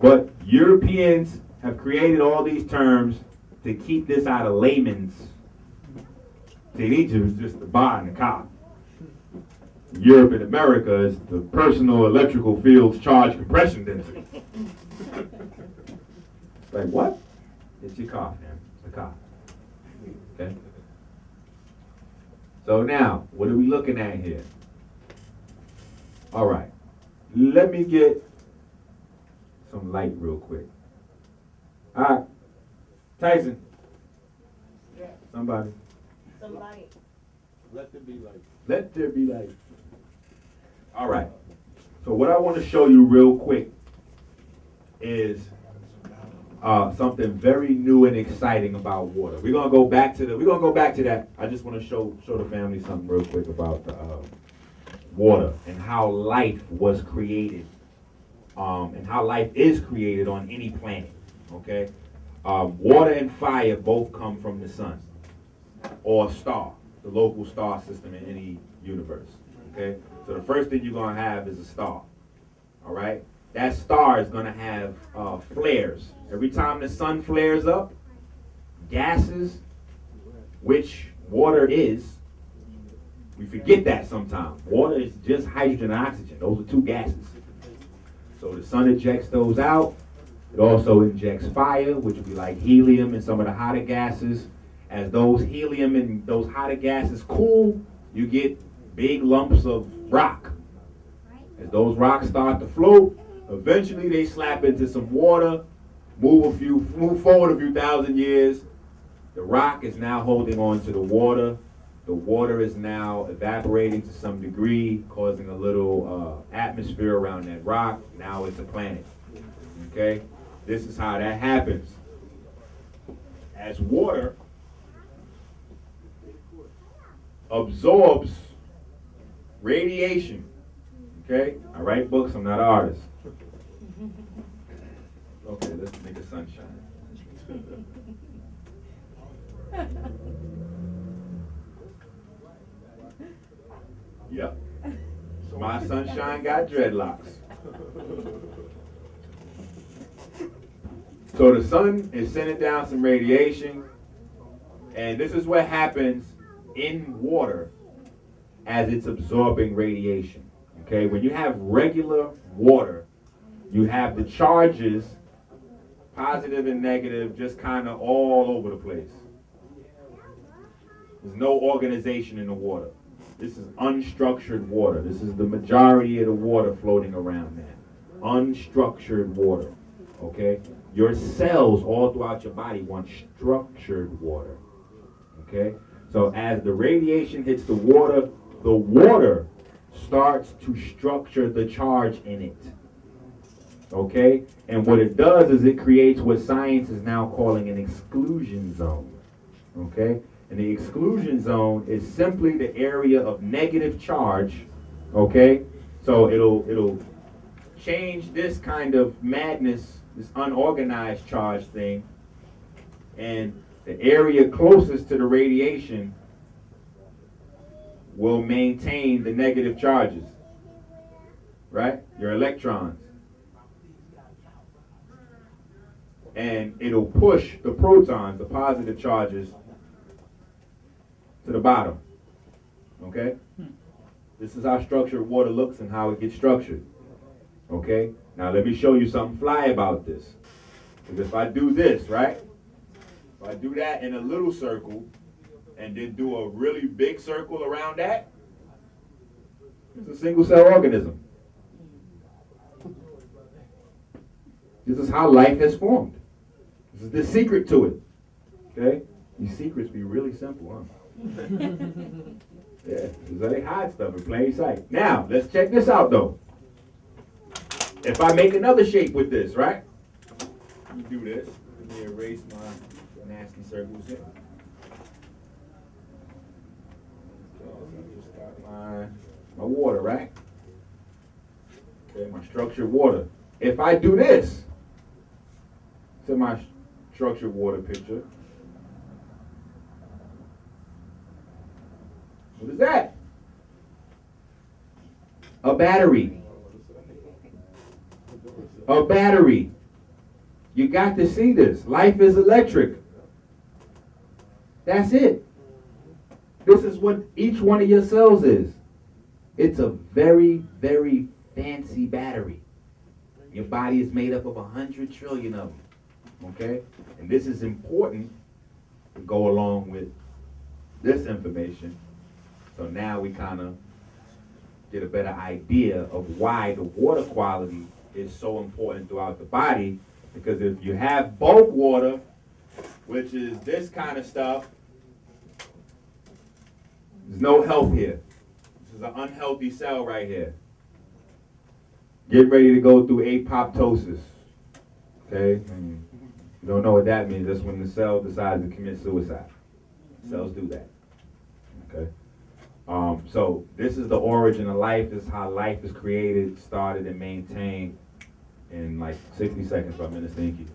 But Europeans have created all these terms to keep this out of layman's. See, Egypt is just the bar and the cop. Europe and America is the personal electrical field's charge compression density. Like what? It's your cough, man. It's a cough. Okay? So now, what are we looking at here? All right. Let me get some light real quick. All right. Tyson. Yeah. Somebody. Some light. Let there be light. Let there be light. All right. So what I want to show you real quick is something very new and exciting about water. We're gonna go back to that. I just want to show the family something real quick about water and how life was created, and how life is created on any planet. Okay, water and fire both come from the sun or a star, the local star system in any universe. Okay, so the first thing you're gonna have is a star. All right. That star is going to have flares. Every time the sun flares up, gases, which water is, we forget that sometimes. Water is just hydrogen and oxygen. Those are two gases. So the sun ejects those out. It also injects fire, which would be like helium and some of the hotter gases. As those helium and those hotter gases cool, you get big lumps of rock. As those rocks start to float, eventually they slap into some water, move forward a few thousand years. The rock is now holding on to the water. The water is now evaporating to some degree, causing a little atmosphere around that rock. Now it's a planet. Okay? This is how that happens. As water absorbs radiation. Okay? I write books, I'm not an artist. Okay, let's make a sunshine. Yep. My sunshine got dreadlocks. So the sun is sending down some radiation, and this is what happens in water as it's absorbing radiation. Okay, when you have regular water, you have the charges, positive and negative, just kind of all over the place. There's no organization in the water. This is unstructured water. This is the majority of the water floating around there. Unstructured water. Okay? Your cells all throughout your body want structured water. Okay? So as the radiation hits the water starts to structure the charge in it. Okay? And what it does is it creates what science is now calling an exclusion zone. Okay? And the exclusion zone is simply the area of negative charge, okay? So it'll change this kind of madness, this unorganized charge thing, and the area closest to the radiation will maintain the negative charges, right? Your electrons. And it'll push the protons, the positive charges, to the bottom, okay? This is how structured water looks and how it gets structured, okay? Now let me show you something fly about this. Because if I do this, right? If I do that in a little circle and then do a really big circle around that, it's a single cell organism. This is how life has formed. This is the secret to it, okay? These secrets be really simple, huh? Yeah, so they hide stuff in plain sight. Now, let's check this out though. If I make another shape with this, right? Let me do this. Let me erase my nasty circles here. So I just got my water, right? Okay, my structured water. If I do this to my structured water picture, what is that? A battery. A battery. You got to see this. Life is electric. That's it. This is what each one of your cells is. It's a very, very fancy battery. Your body is made up of 100 trillion of them. Okay? And this is important to go along with this information. So now we kind of get a better idea of why the water quality is so important throughout the body. Because if you have bulk water, which is this kind of stuff, there's no health here. This is an unhealthy cell right here. Get ready to go through apoptosis. Okay? And you don't know what that means. That's when the cell decides to commit suicide. Cells do that. Okay? So this is the origin of life. This is how life is created, started, and maintained in like 60 seconds by Minister Enqi.